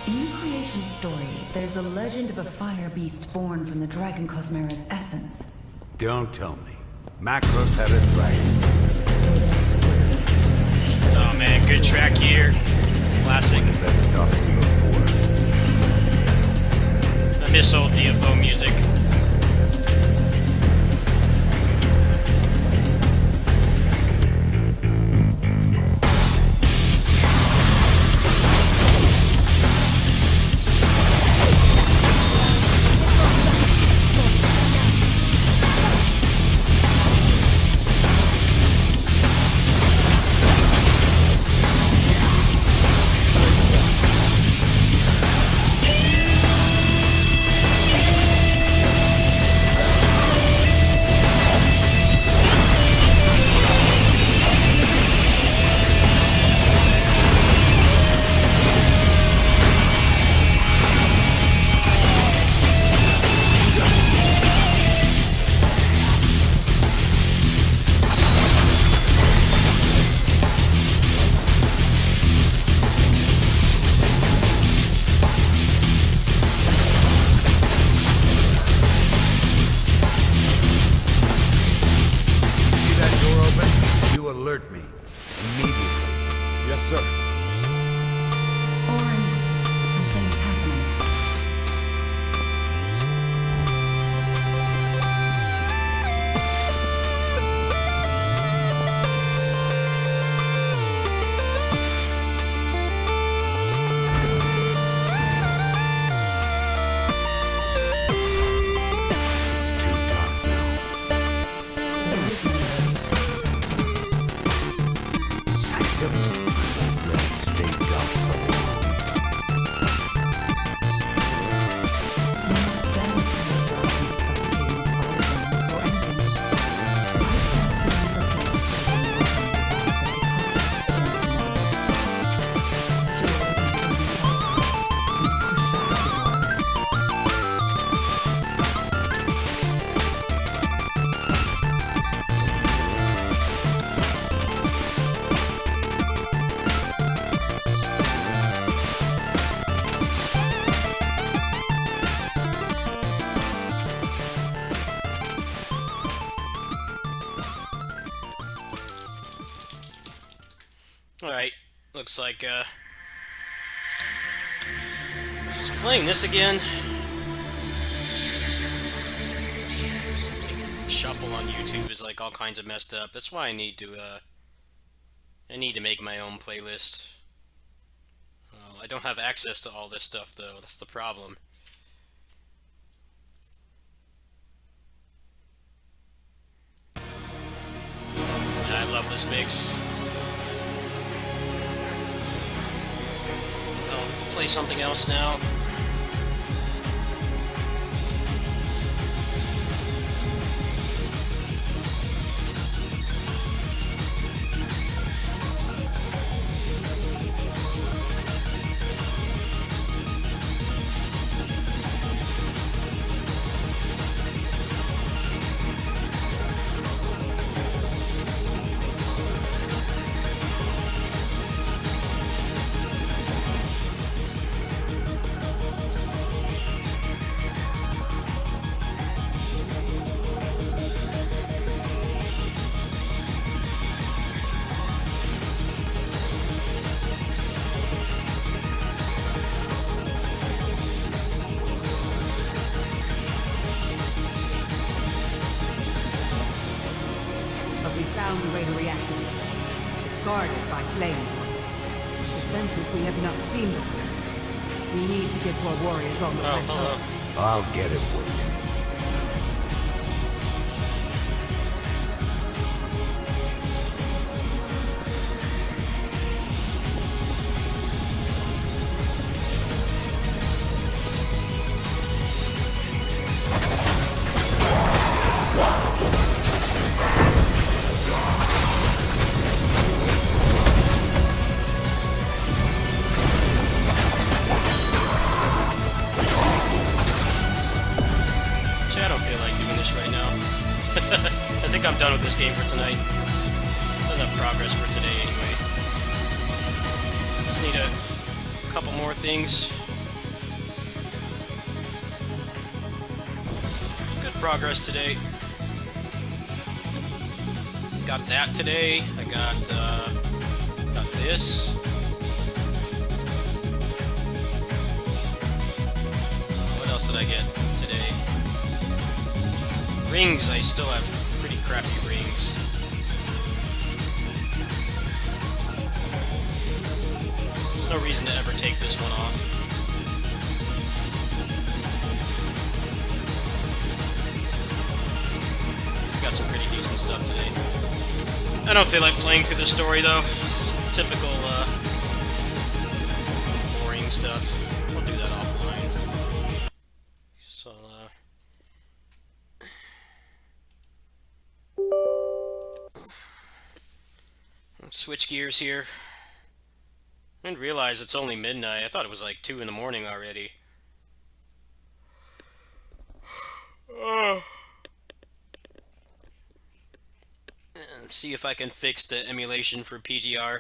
In the creation story, there's a legend of a fire beast born from the Dragon Cosmera's essence. Don't tell me. Macros had a dragon. Oh man, good track here. Classic. Is that stopping you before? I miss old DFO music. Alert me. Immediately. Yes, sir. Orin, something's happening. It's too dark now. Sanctum. Let it stay dark for a while. Alright, looks like, I was playing this again. Just, like, shuffle on YouTube is, like, all kinds of messed up. That's why I need to make my own playlist. I don't have access to all this stuff, though. That's the problem. And I love this mix. Play something else now. But we found a way to reactivate it. It's guarded by flame. Defenses we have not seen before. We need to get to our warriors on the plateau. I'll get it for you. See, I don't feel like doing this right now. I think I'm done with this game for tonight. Enough progress for today, anyway. Just need a couple more things. progress today. Got that today. I got this. What else did I get today? Rings. I still have pretty crappy rings. There's no reason to ever take this one off. Got some pretty decent stuff today. I don't feel like playing through the story though. It's typical boring stuff. We'll do that offline. So let's switch gears here. I didn't realize it's only midnight. I thought it was like 2 in the morning already. See if I can fix the emulation for PGR.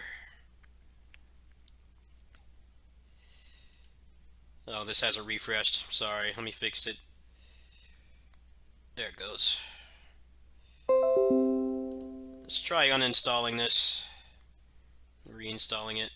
Oh, this hasn't refreshed. Sorry, let me fix it. There it goes. Let's try uninstalling this, reinstalling it.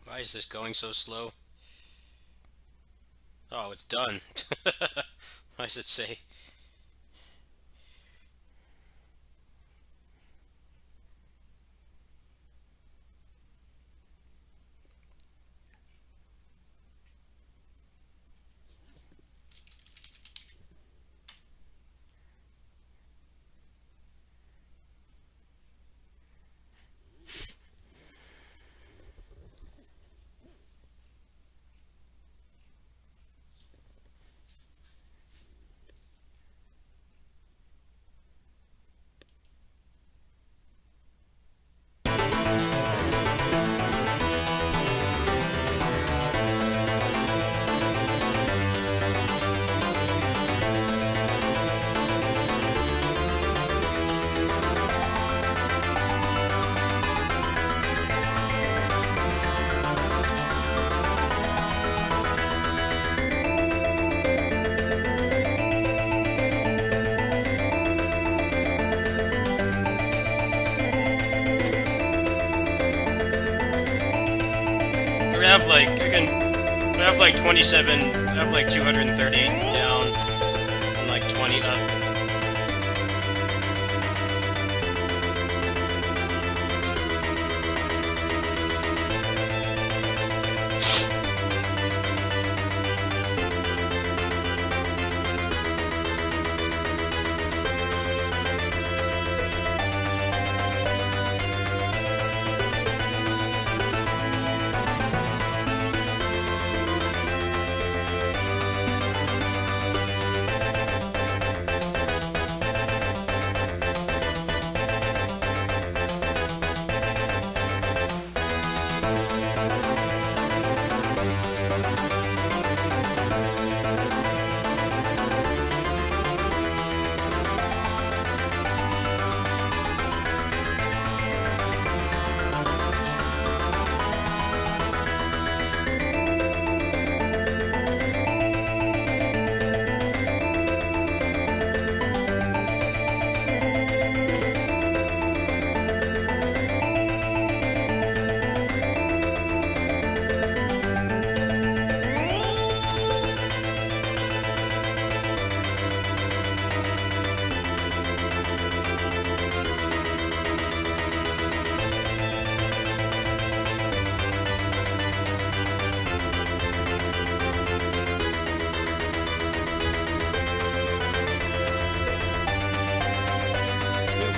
Why is this going so slow? Oh, it's done. Why does it say? I have like 27, I have like 230 down and like 20 up.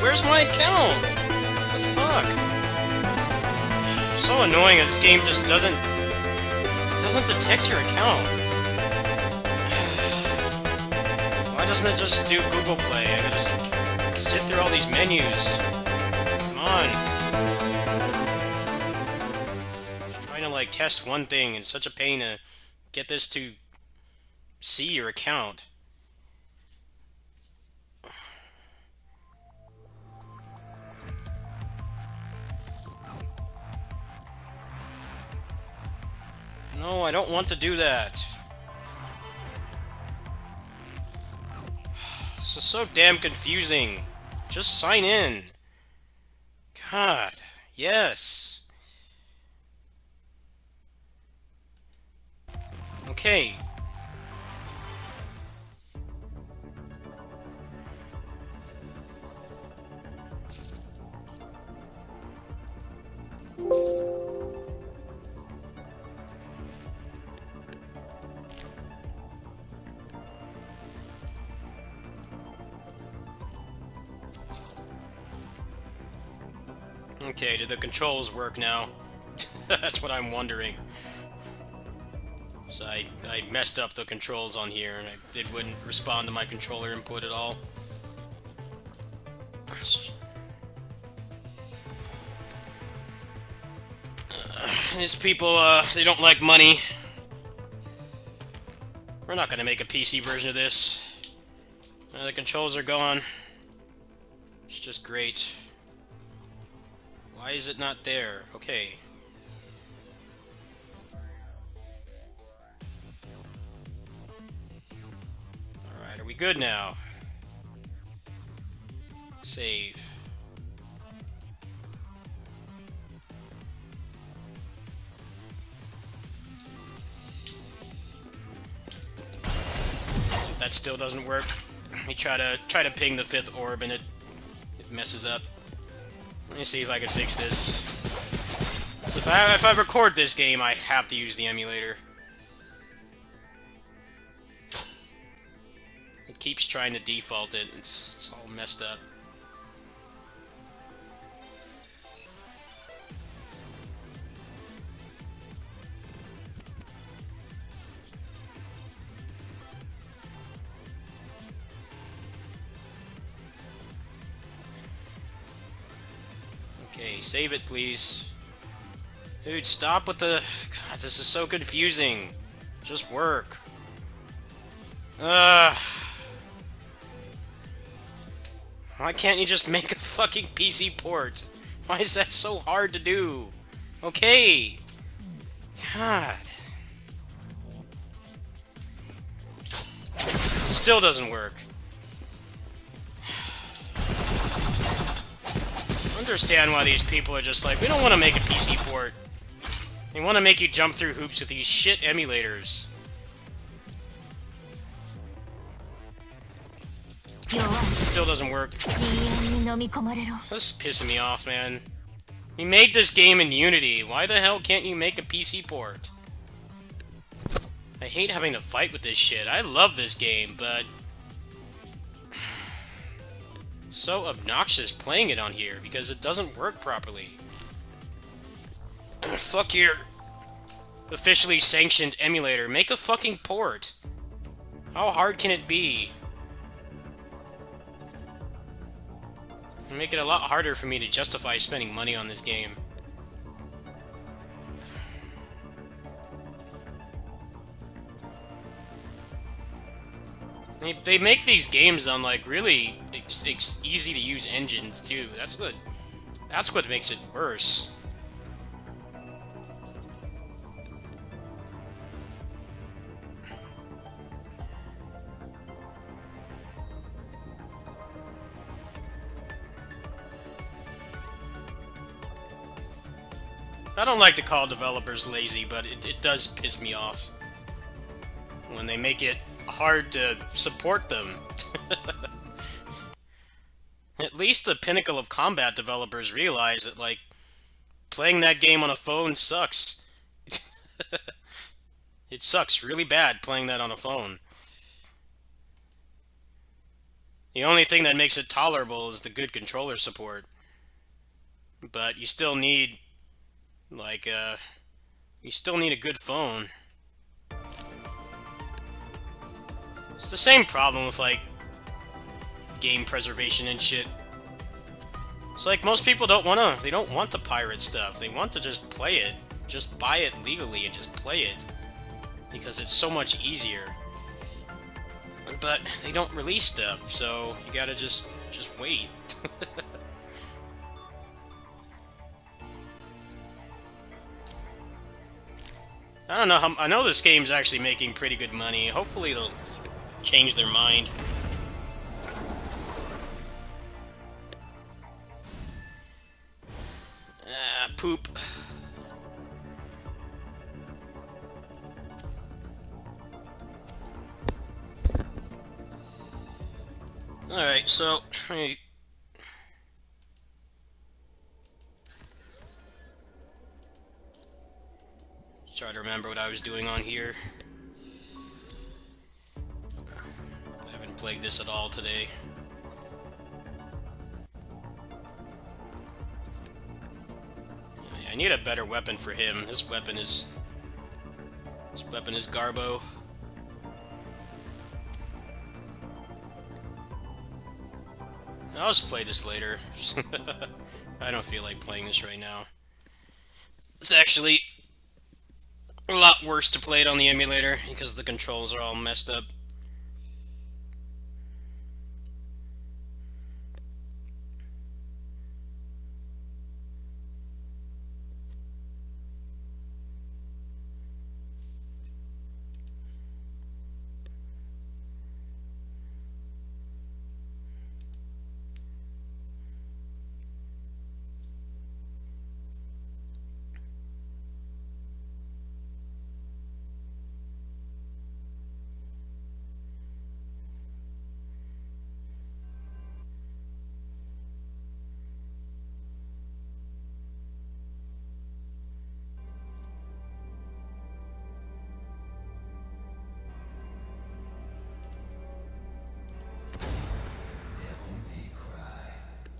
Where's my account? What the fuck? So annoying that this game just doesn't detect your account. Why doesn't it just do Google Play? I gotta just sit through all these menus. Come on. Just trying to like test one thing. It's such a pain to get this to see your account. No, I don't want to do that. This is so damn confusing. Just sign in. God, yes. Okay. Okay, do the controls work now? That's what I'm wondering. So I messed up the controls on here, and it wouldn't respond to my controller input at all. These people, they don't like money. We're not gonna make a PC version of this. The controls are gone. It's just great. Why is it not there? Okay. Alright, are we good now? Save. That still doesn't work. We try to ping the 5th orb and it messes up. Let me see if I can fix this. So if I record this game, I have to use the emulator. It keeps trying to default it. It's all messed up. Okay, save it, please. Dude, stop with the... God, this is so confusing. Just work. Why can't you just make a fucking PC port? Why is that so hard to do? Okay. God. It still doesn't work. I understand why these people are just like, we don't want to make a PC port. They want to make you jump through hoops with these shit emulators. Still doesn't work. This is pissing me off, man. You made this game in Unity. Why the hell can't you make a PC port? I hate having to fight with this shit. I love this game, but... so obnoxious playing it on here because it doesn't work properly. Fuck your officially sanctioned emulator. Make a fucking port. How hard can it be? It'll make it a lot harder for me to justify spending money on this game. They make these games on like really easy to use engines too. That's what makes it worse. I don't like to call developers lazy, but it does piss me off when they make it hard to support them. At least the pinnacle of combat developers realize that, like, playing that game on a phone sucks. It sucks really bad playing that on a phone. The only thing that makes it tolerable is the good controller support. But you still need, like, you still need a good phone. It's the same problem with, like, game preservation and shit. It's like most people don't want to pirate stuff. They want to just play it. Just buy it legally and just play it. Because it's so much easier. But they don't release stuff, so you gotta just wait. I don't know how, I know this game's actually making pretty good money. Hopefully they'll change their mind. Poop. Alright, so try to remember what I was doing on here. I haven't played this at all today. I need a better weapon for him. This weapon is Garbo. I'll just play this later. I don't feel like playing this right now. It's actually a lot worse to play it on the emulator because the controls are all messed up.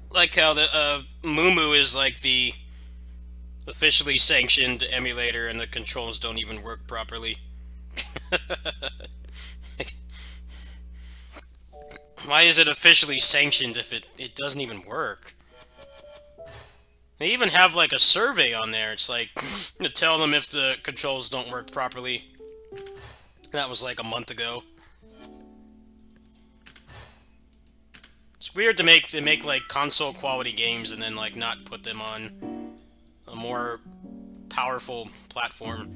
Like how the Mumu is like the officially sanctioned emulator and the controls don't even work properly. Why is it officially sanctioned if it doesn't even work? They even have like a survey on there. It's like to tell them if the controls don't work properly. That was like a month ago. It's weird to make like console quality games and then like not put them on a more powerful platform.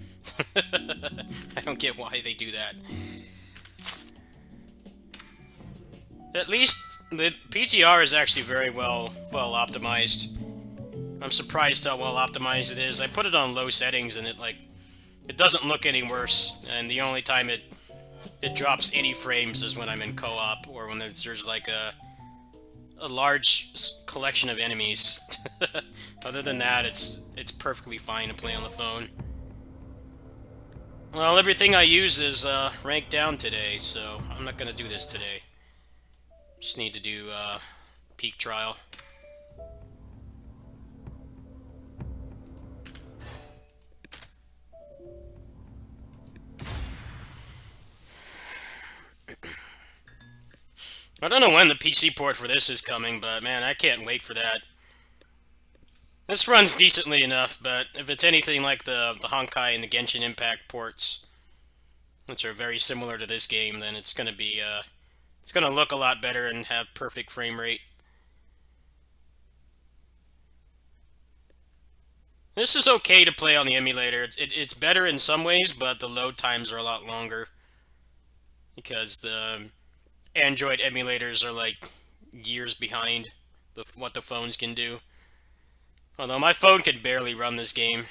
I don't get why they do that. At least the PTR is actually very well optimized. I'm surprised how well optimized it is. I put it on low settings and it doesn't look any worse. And the only time it drops any frames is when I'm in co-op or when there's like a large collection of enemies. Other than that, it's perfectly fine to play on the phone. Well, everything I use is ranked down today, so I'm not gonna do this today. Just need to do peak trial. I don't know when the PC port for this is coming, but man, I can't wait for that. This runs decently enough, but if it's anything like the Honkai and the Genshin Impact ports, which are very similar to this game, then it's gonna be it's gonna look a lot better and have perfect frame rate. This is okay to play on the emulator. It's better in some ways, but the load times are a lot longer because the Android emulators are like years behind what the phones can do. Although my phone can barely run this game,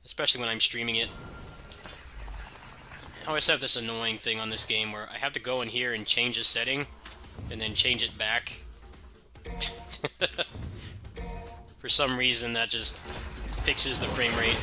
especially when I'm streaming it. I always have this annoying thing on this game where I have to go in here and change a setting, and then change it back. For some reason that just fixes the frame rate.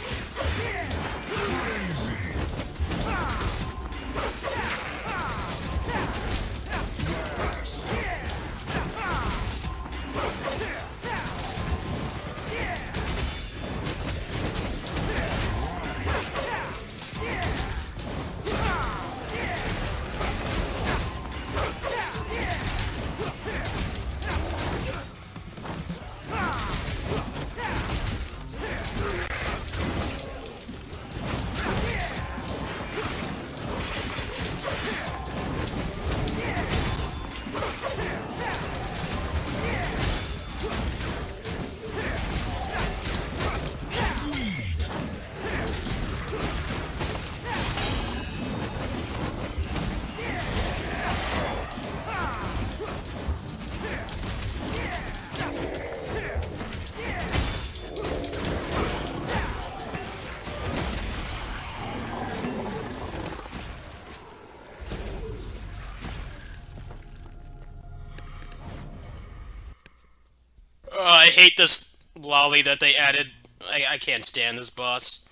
Oh, I hate this lolly that they added. I can't stand this boss.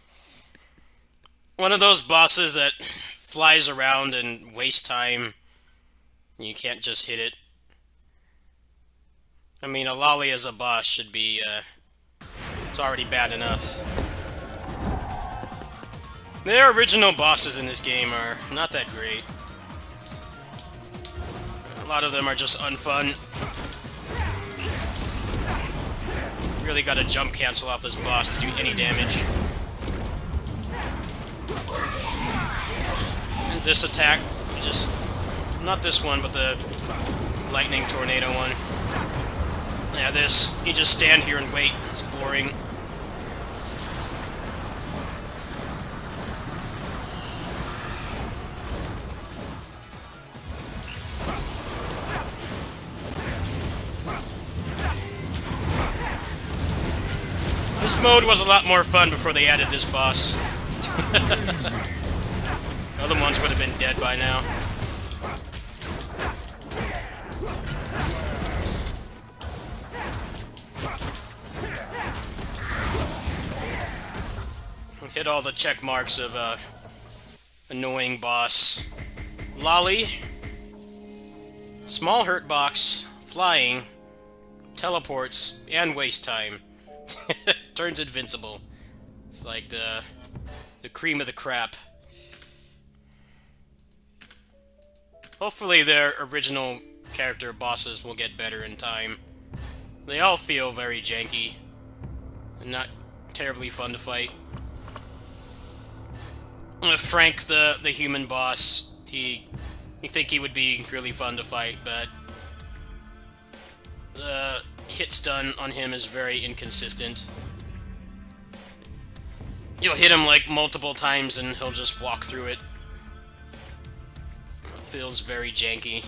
One of those bosses that flies around and wastes time. You can't just hit it. I mean, a lolly as a boss should be, it's already bad enough. Their original bosses in this game are not that great. A lot of them are just unfun. Really gotta jump cancel off this boss to do any damage. And this attack, just... not this one, but the lightning tornado one. Yeah, this. You just stand here and wait. It's boring. This mode was a lot more fun before they added this boss. Other ones would have been dead by now. Hit all the check marks of annoying boss. Lolly. Small hurt box. Flying. Teleports. And waste time. Turns invincible. It's like the cream of the crap. Hopefully their original character bosses will get better in time. They all feel very janky. And not terribly fun to fight. Frank, the human boss, you think he would be really fun to fight, but the hit stun on him is very inconsistent. You'll hit him like multiple times and he'll just walk through it. It feels very janky.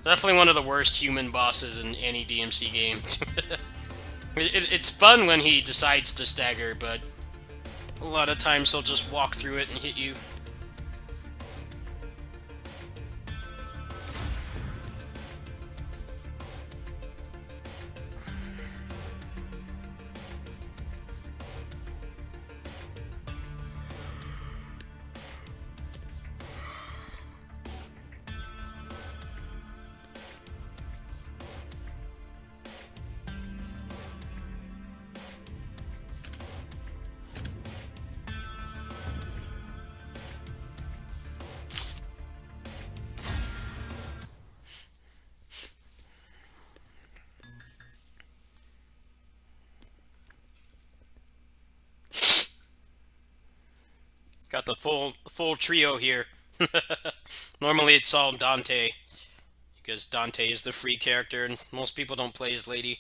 Definitely one of the worst human bosses in any DMC game. It's fun when he decides to stagger, but a lot of times he'll just walk through it and hit you. Got the full trio here. Normally it's all Dante, because Dante is the free character and most people don't play as Lady.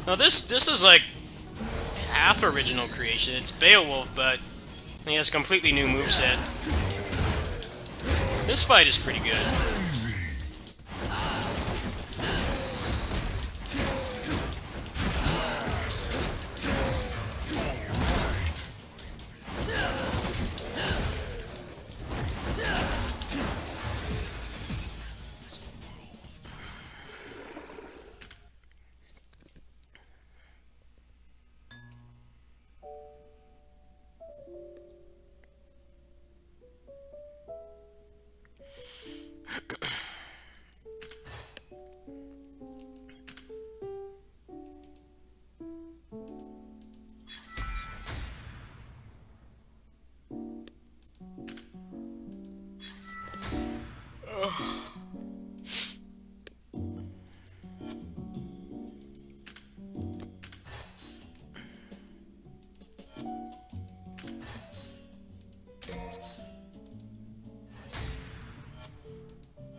Now this is like half original creation. It's Beowulf, but he has a completely new moveset. This fight is pretty good.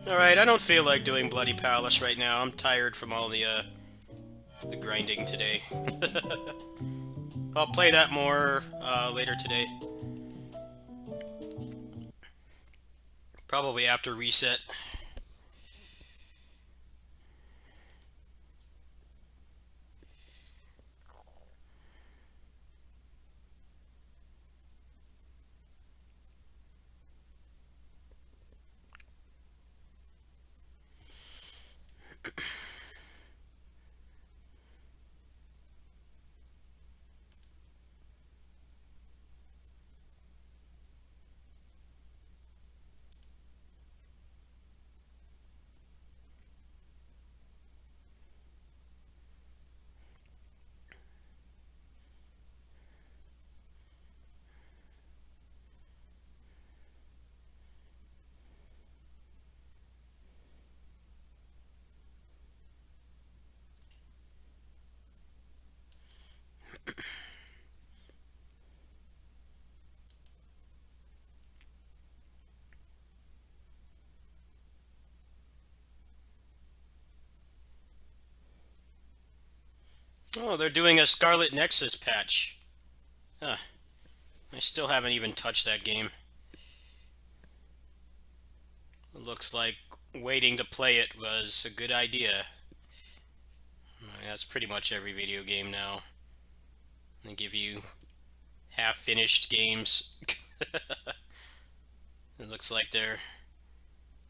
Alright, I don't feel like doing Bloody Palace right now. I'm tired from all the grinding today. I'll play that more later today. Probably after reset. Oh, they're doing a Scarlet Nexus patch. Huh. I still haven't even touched that game. It looks like waiting to play it was a good idea. That's pretty much every video game now. They give you half-finished games. It looks like they're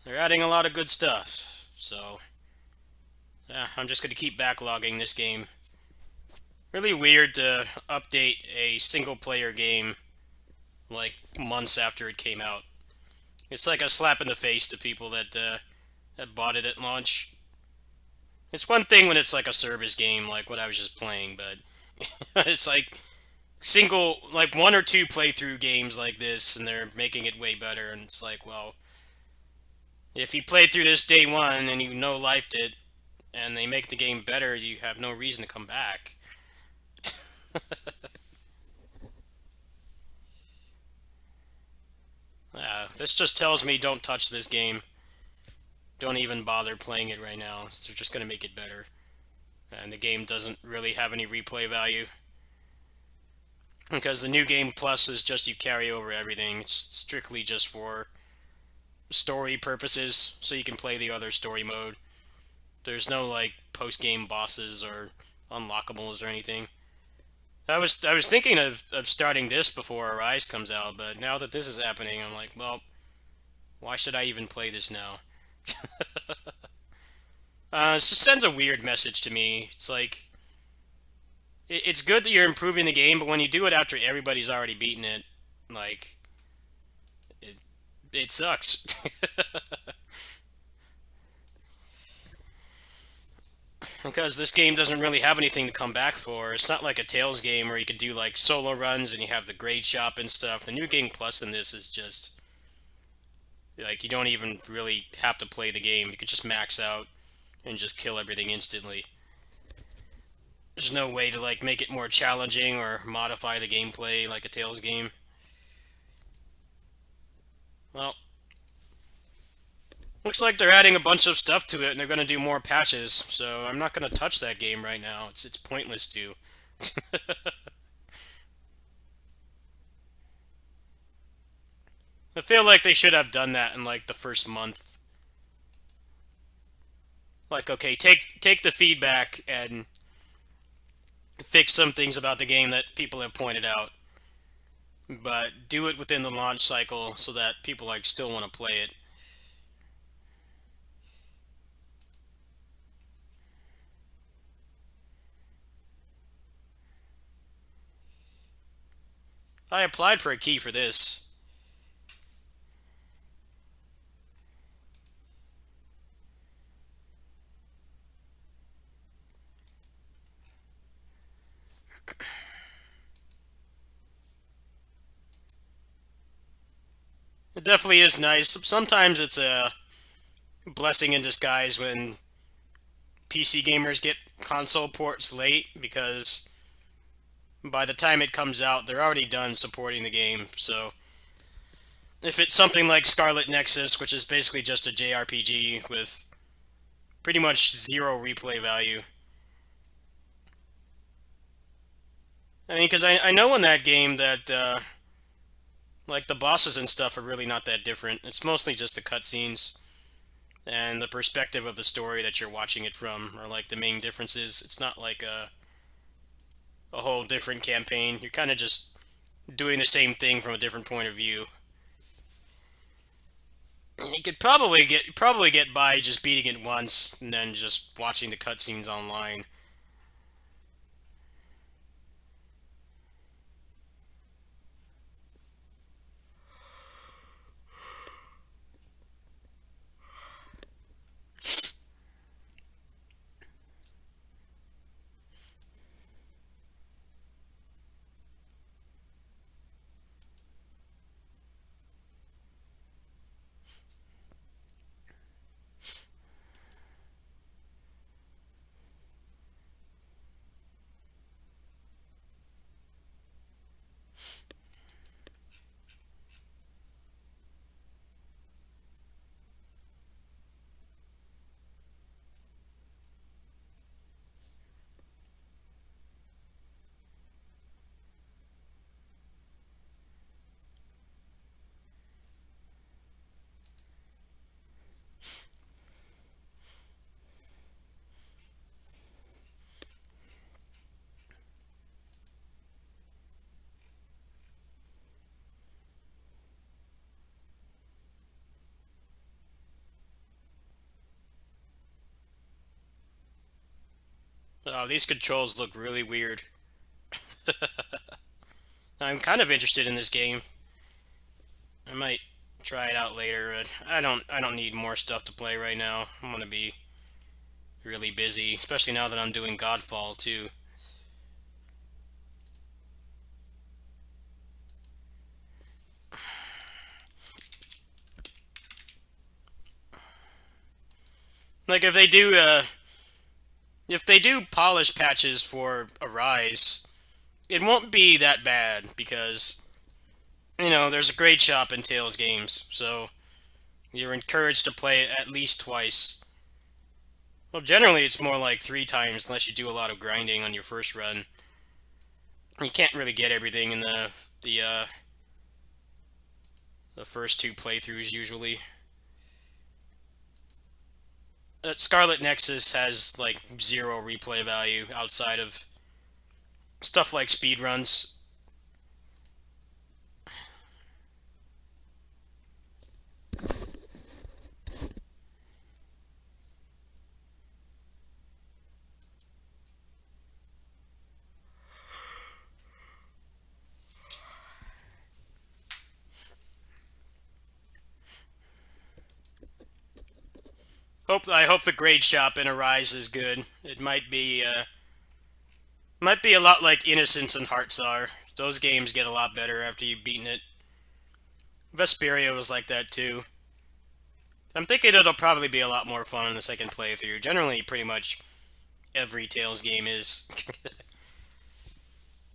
adding a lot of good stuff. So, yeah, I'm just going to keep backlogging this game. Really weird to update a single-player game like months after it came out. It's like a slap in the face to people that bought it at launch. It's one thing when it's like a service game, like what I was just playing, but it's like like 1 or 2 playthrough games like this, and they're making it way better, and it's like, well, if you played through this day one and you no-lifed it, and they make the game better, you have no reason to come back. This just tells me don't touch this game. Don't even bother playing it right now. They're just going to make it better. And the game doesn't really have any replay value. Because the new game plus is just you carry over everything. It's strictly just for story purposes, so you can play the other story mode. There's no like post-game bosses or unlockables or anything. I was thinking of starting this before Arise comes out, but now that this is happening, I'm like, well, why should I even play this now? It just sends a weird message to me. It's like, it's good that you're improving the game, but when you do it after everybody's already beaten it, like, it sucks. Because this game doesn't really have anything to come back for. It's not like a Tales game where you could do like solo runs and you have the grade shop and stuff. The new game plus in this is just like you don't even really have to play the game. You could just max out and just kill everything instantly. There's no way to like make it more challenging or modify the gameplay like a Tales game. Well, looks like they're adding a bunch of stuff to it and they're going to do more patches, so I'm not going to touch that game right now. It's pointless to. I feel like they should have done that in like the first month. Like, okay, take the feedback and fix some things about the game that people have pointed out, but do it within the launch cycle so that people like still want to play it. I applied for a key for this. It definitely is nice. Sometimes it's a blessing in disguise when PC gamers get console ports late, because by the time it comes out, they're already done supporting the game. So if it's something like Scarlet Nexus, which is basically just a JRPG with pretty much zero replay value. I mean, because I know in that game that, like, the bosses and stuff are really not that different. It's mostly just the cutscenes and the perspective of the story that you're watching it from are, like, the main differences. It's not like a whole different campaign. You're kind of just doing the same thing from a different point of view. You could probably get by just beating it once and then just watching the cutscenes online. Oh, these controls look really weird. I'm kind of interested in this game. I might try it out later, but I don't need more stuff to play right now. I'm gonna be really busy, especially now that I'm doing Godfall too. Like if they do polish patches for Arise, it won't be that bad because there's a grade shop in Tales games, so you're encouraged to play it at least twice. Well, generally it's more like 3 times unless you do a lot of grinding on your first run. You can't really get everything in the first 2 playthroughs usually. Scarlet Nexus has like 0 replay value outside of stuff like speedruns. I hope the grade shop in Arise is good. It might be a lot like Innocence and Hearts are. Those games get a lot better after you've beaten it. Vesperia was like that too. I'm thinking it'll probably be a lot more fun in the second playthrough. Generally, pretty much every Tales game is.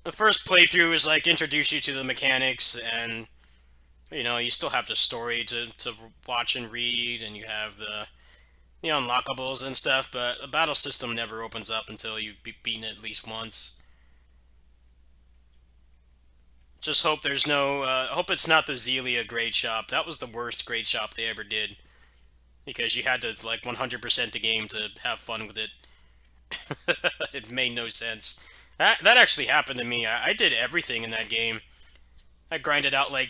The first playthrough is like introduce you to the mechanics, and you still have the story to watch and read, and you have the unlockables and stuff, but the battle system never opens up until you've beaten it at least once. Just hope there's no, hope it's not the Zelia grade shop. That was the worst grade shop they ever did. Because you had to, like, 100% the game to have fun with it. It made no sense. That actually happened to me. I did everything in that game. I grinded out, like,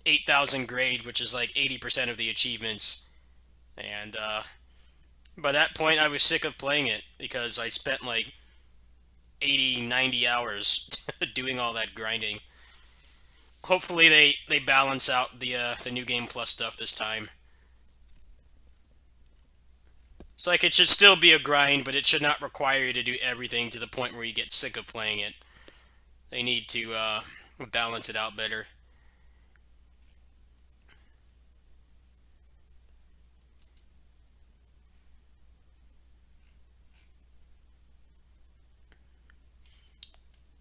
8,000 grade, which is, like, 80% of the achievements. And, by that point, I was sick of playing it. Because I spent, like, 80, 90 hours doing all that grinding. Hopefully they balance out the New Game Plus stuff this time. It's like it should still be a grind, but it should not require you to do everything to the point where you get sick of playing it. They need to balance it out better.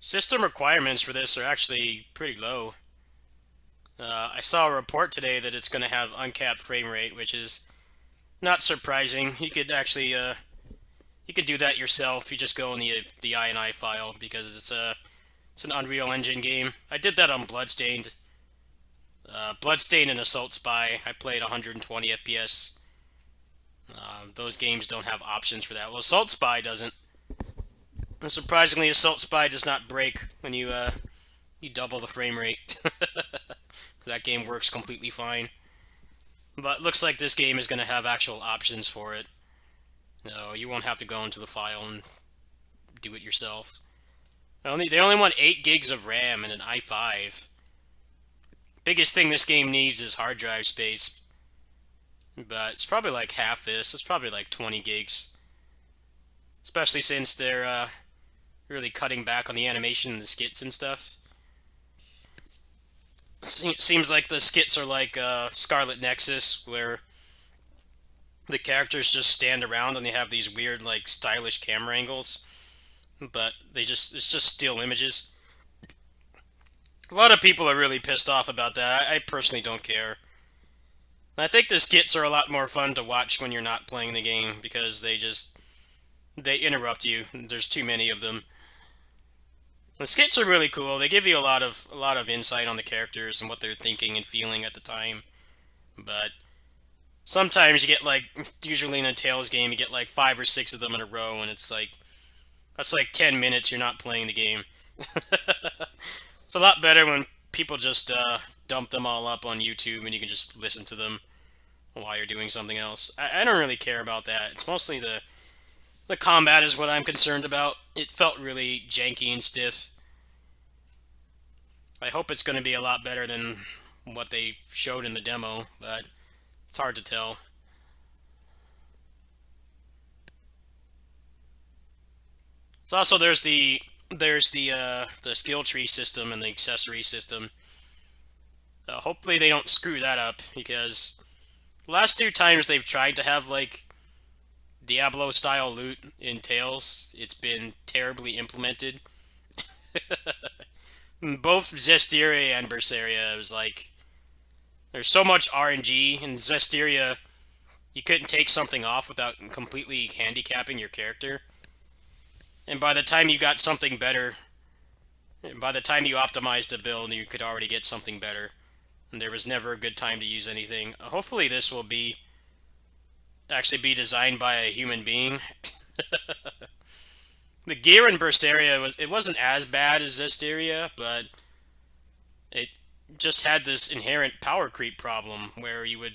System requirements for this are actually pretty low. I saw a report today that it's going to have uncapped frame rate, which is not surprising. You could actually you could do that yourself. You just go in the INI file because it's an Unreal Engine game. I did that on Bloodstained. Bloodstained and Assault Spy. I played 120 FPS. Those games don't have options for that. Well, Assault Spy doesn't. And surprisingly, Assault Spy does not break when you double the frame rate. That game works completely fine. But looks like this game is going to have actual options for it. No, you won't have to go into the file and do it yourself. They only want 8 gigs of RAM and an i5. Biggest thing this game needs is hard drive space. But it's probably like half this. It's probably like 20 gigs. Especially since they're really cutting back on the animation and the skits and stuff. Seems like the skits are like Scarlet Nexus, where the characters just stand around and they have these weird, like, stylish camera angles. But it's just still images. A lot of people are really pissed off about that. I personally don't care. I think the skits are a lot more fun to watch when you're not playing the game, because they interrupt you. There's too many of them. The skits are really cool. They give you a lot of insight on the characters and what they're thinking and feeling at the time. But sometimes you get, like, usually in a Tales game, you get like 5 or 6 of them in a row, and it's like, that's like 10 minutes you're not playing the game. It's a lot better when people just dump them all up on YouTube and you can just listen to them while you're doing something else. I don't really care about that. It's mostly The combat is what I'm concerned about. It felt really janky and stiff. I hope it's going to be a lot better than what they showed in the demo, but it's hard to tell. So also there's the skill tree system and the accessory system. Hopefully they don't screw that up, because last two times they've tried to have like Diablo style loot in Tales, it's been terribly implemented. Both Zestiria and Berseria, it was like there's so much RNG in Zestiria. You couldn't take something off without completely handicapping your character. And by the time you got something better, by the time you optimized a build, you could already get something better. And there was never a good time to use anything. Hopefully this will actually be designed by a human being. The gear in Berseria it wasn't as bad as Zestiria, but it just had this inherent power creep problem where you would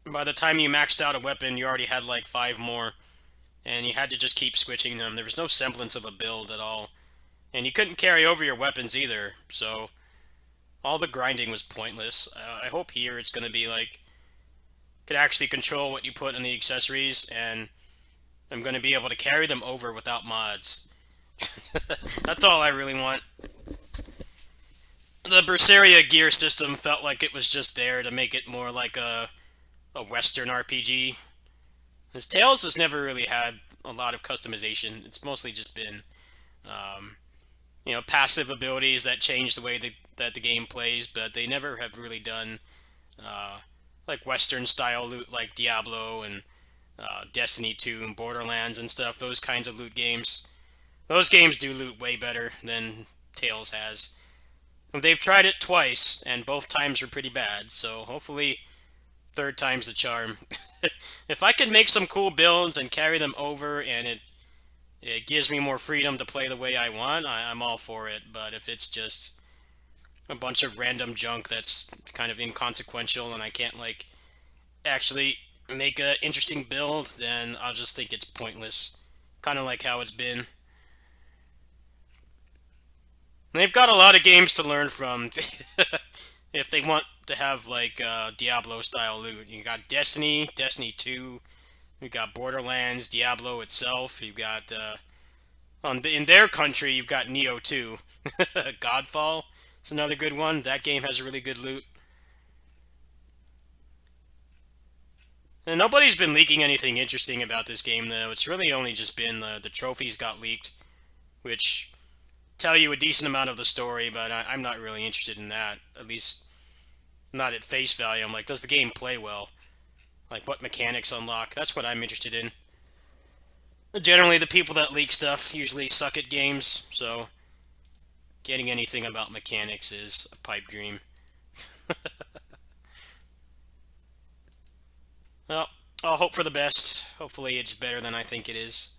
by the time you maxed out a weapon, you already had like 5 more, and you had to just keep switching them. There was no semblance of a build at all, and you couldn't carry over your weapons either, so all the grinding was pointless. I hope here it's going to be like, could actually control what you put in the accessories, and I'm going to be able to carry them over without mods. That's all I really want. The Berseria gear system felt like it was just there to make it more like a Western RPG. His Tales has never really had a lot of customization. It's mostly just been, passive abilities that change the way that the game plays, but they never have really done like Western style loot like Diablo and Destiny 2 and Borderlands and stuff. Those kinds of loot games. Those games do loot way better than Tales has. They've tried it twice, and both times were pretty bad, so hopefully third time's the charm. If I can make some cool builds and carry them over, and it gives me more freedom to play the way I want, I'm all for it. But if it's just a bunch of random junk that's kind of inconsequential and I can't like actually make an interesting build, then I'll just think it's pointless. Kind of like how it's been. They've got a lot of games to learn from if they want to have like Diablo style loot. You got Destiny, Destiny 2, you got Borderlands, Diablo itself. You got in their country you've got Neo 2. Godfall is another good one. That game has really good loot. And nobody's been leaking anything interesting about this game though. It's really only just been the trophies got leaked, which tell you a decent amount of the story, but I'm not really interested in that. At least not at face value. I'm like, does the game play well? Like, what mechanics unlock? That's what I'm interested in. Generally, the people that leak stuff usually suck at games, so getting anything about mechanics is a pipe dream. Well, I'll hope for the best. Hopefully it's better than I think it is.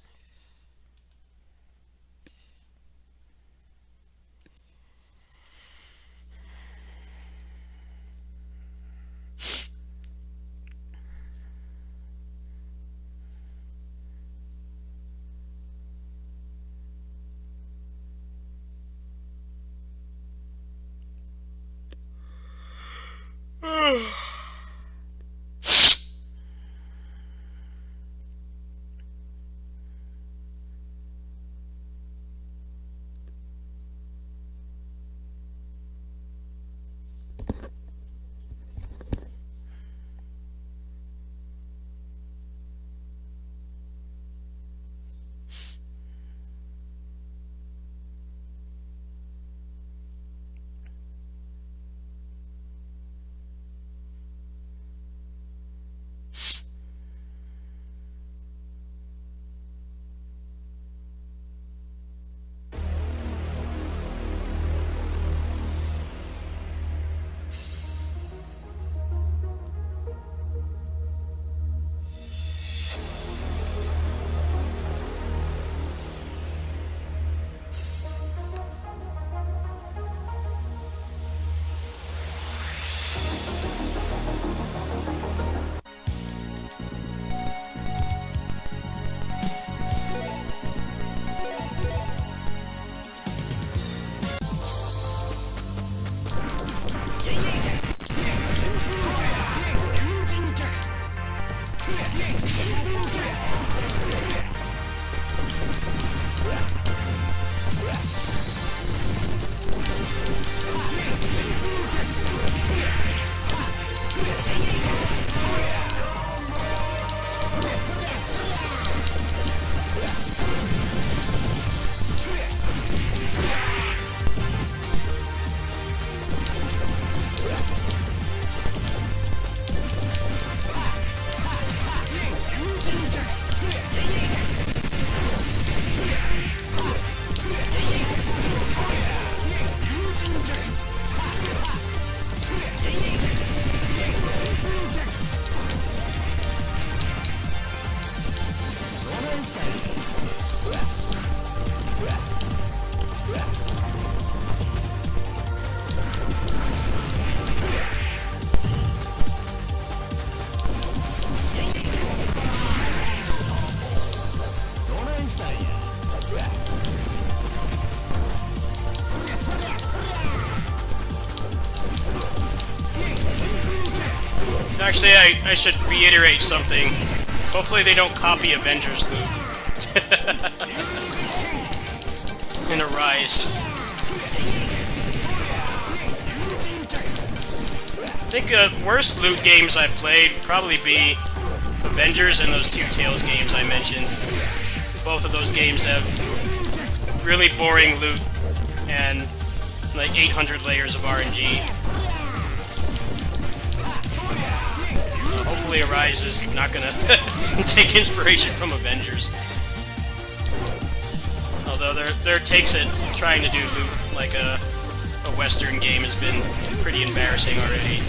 Actually, I should reiterate something. Hopefully they don't copy Avengers loot. In Arise. I think worst loot games I've played would probably be Avengers and those two Tales games I mentioned. Both of those games have really boring loot and like 800 layers of RNG. Hopefully Arise is not gonna take inspiration from Avengers. Although their takes at trying to do loot like a Western game has been pretty embarrassing already.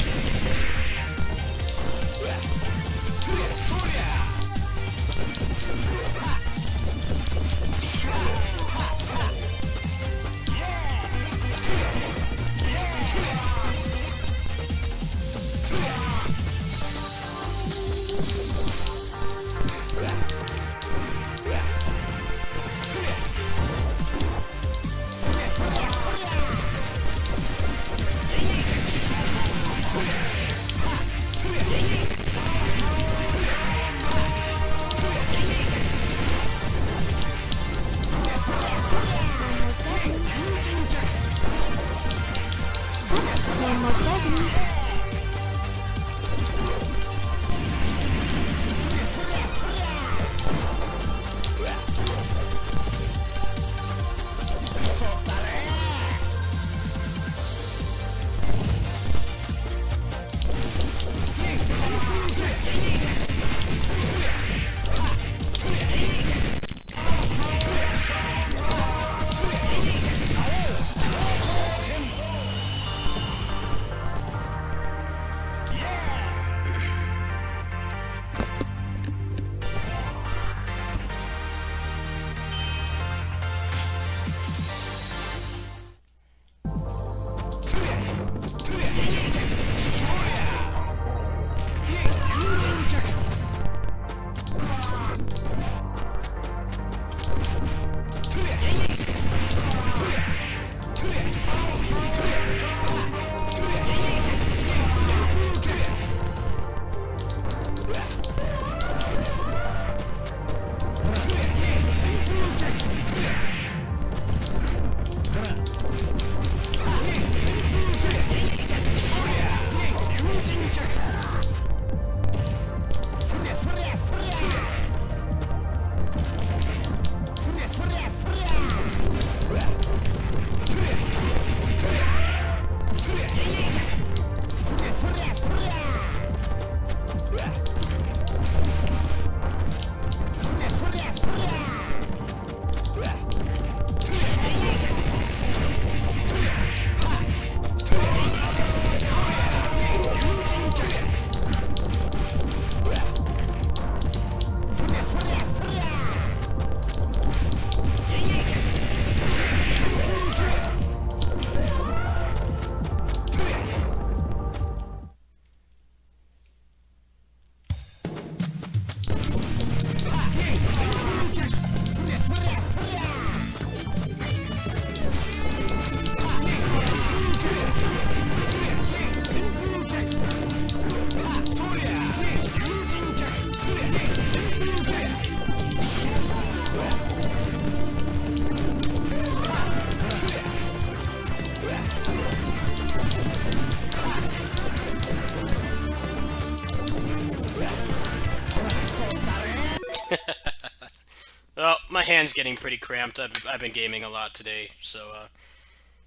Well, my hand's getting pretty cramped. I've been gaming a lot today, so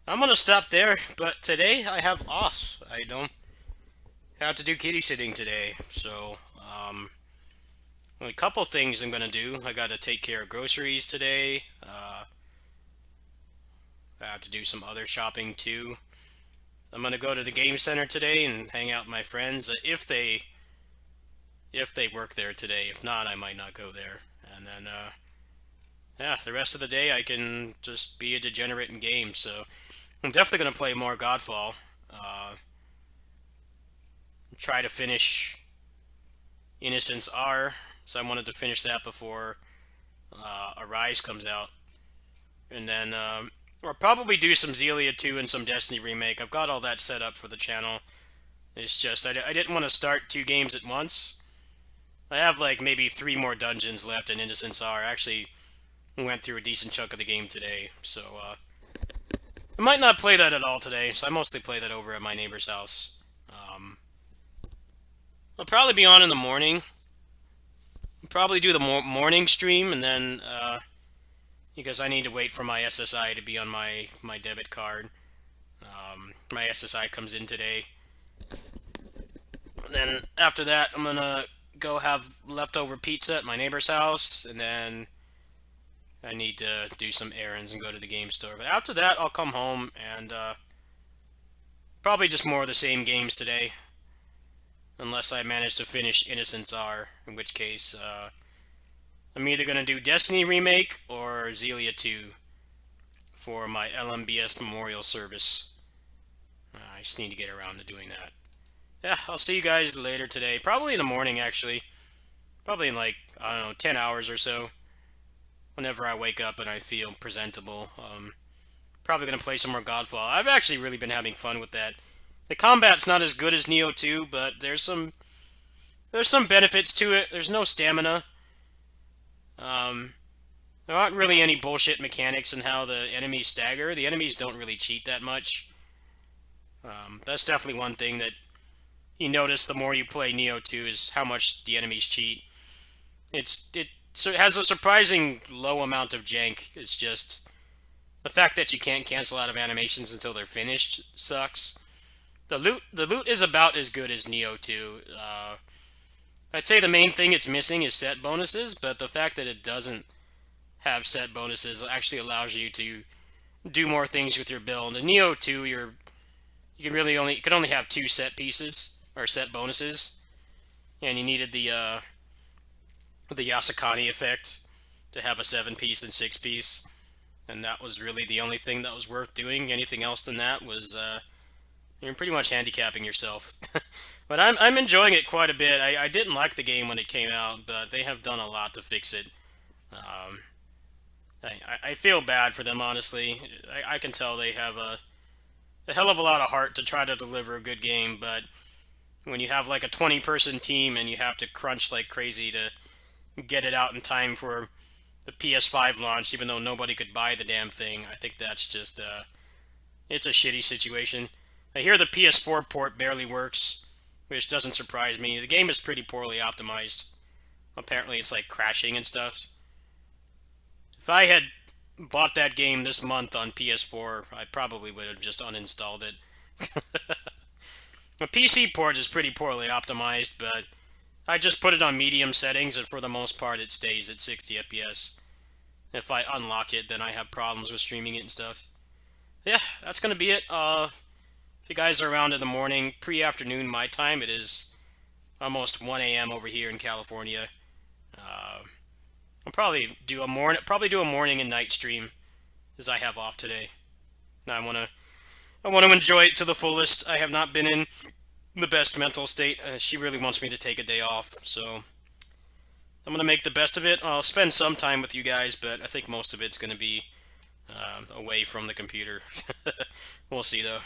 I'm gonna stop there. But today I have off. I don't have to do kitty sitting today, so a couple things I'm gonna do. I gotta take care of groceries today. I have to do some other shopping too. I'm gonna go to the game center today and hang out with my friends if they work there today. If not, I might not go there. And then yeah, the rest of the day I can just be a degenerate in games. So I'm definitely gonna play more Godfall. Try to finish Innocence R. So I wanted to finish that before Arise comes out. And then I'll probably do some Xillia 2 and some Destiny Remake. I've got all that set up for the channel. It's just, I didn't want to start 2 games at once. I have like maybe 3 more dungeons left in Innocence R. I actually went through a decent chunk of the game today, so I might not play that at all today, so I mostly play that over at my neighbor's house. I'll probably be on in the morning. Probably do the morning stream, and then, because I need to wait for my SSI to be on my debit card. My SSI comes in today. And then after that, I'm gonna go have leftover pizza at my neighbor's house, and then I need to do some errands and go to the game store. But after that, I'll come home and probably just more of the same games today. Unless I manage to finish Innocence R, in which case I'm either going to do Destiny Remake or Zelia 2 for my LMBS Memorial Service. I just need to get around to doing that. Yeah, I'll see you guys later today. Probably in the morning, actually. Probably in like, I don't know, 10 hours or so. Whenever I wake up and I feel presentable. Probably going to play some more Godfall. I've actually really been having fun with that. The combat's not as good as Nioh 2, but there's some benefits to it. There's no stamina. There aren't really any bullshit mechanics in how the enemies stagger. The enemies don't really cheat that much. That's definitely one thing that you notice the more you play Nioh 2 is how much the enemies cheat. It has a surprising low amount of jank. It's just the fact that you can't cancel out of animations until they're finished sucks. The loot is about as good as Nioh 2. I'd say the main thing it's missing is set bonuses, but the fact that it doesn't have set bonuses actually allows you to do more things with your build. In Nioh 2, you could only have 2 set pieces or set bonuses, and you needed the Yasakani effect to have a 7-piece and 6-piece, and that was really the only thing that was worth doing. Anything else than that was you're pretty much handicapping yourself. But I'm enjoying it quite a bit. I didn't like the game when it came out, but they have done a lot to fix it. I feel bad for them, honestly. I can tell they have a hell of a lot of heart to try to deliver a good game, but when you have like a 20-person team and you have to crunch like crazy to get it out in time for the PS5 launch, even though nobody could buy the damn thing, I think that's just, it's a shitty situation. I hear the PS4 port barely works, which doesn't surprise me. The game is pretty poorly optimized. Apparently it's like crashing and stuff. If I had bought that game this month on PS4, I probably would have just uninstalled it. The PC port is pretty poorly optimized, but I just put it on medium settings, and for the most part it stays at 60 FPS. If I unlock it, then I have problems with streaming it and stuff. Yeah, that's going to be it. If you guys are around in the morning, pre-afternoon my time, it is almost 1 a.m. over here in California. I'll probably do a morning and night stream, as I have off today. And I want to enjoy it to the fullest. I have not been in the best mental state. She really wants me to take a day off, so I'm going to make the best of it. I'll spend some time with you guys, but I think most of it's going to be away from the computer. We'll see, though.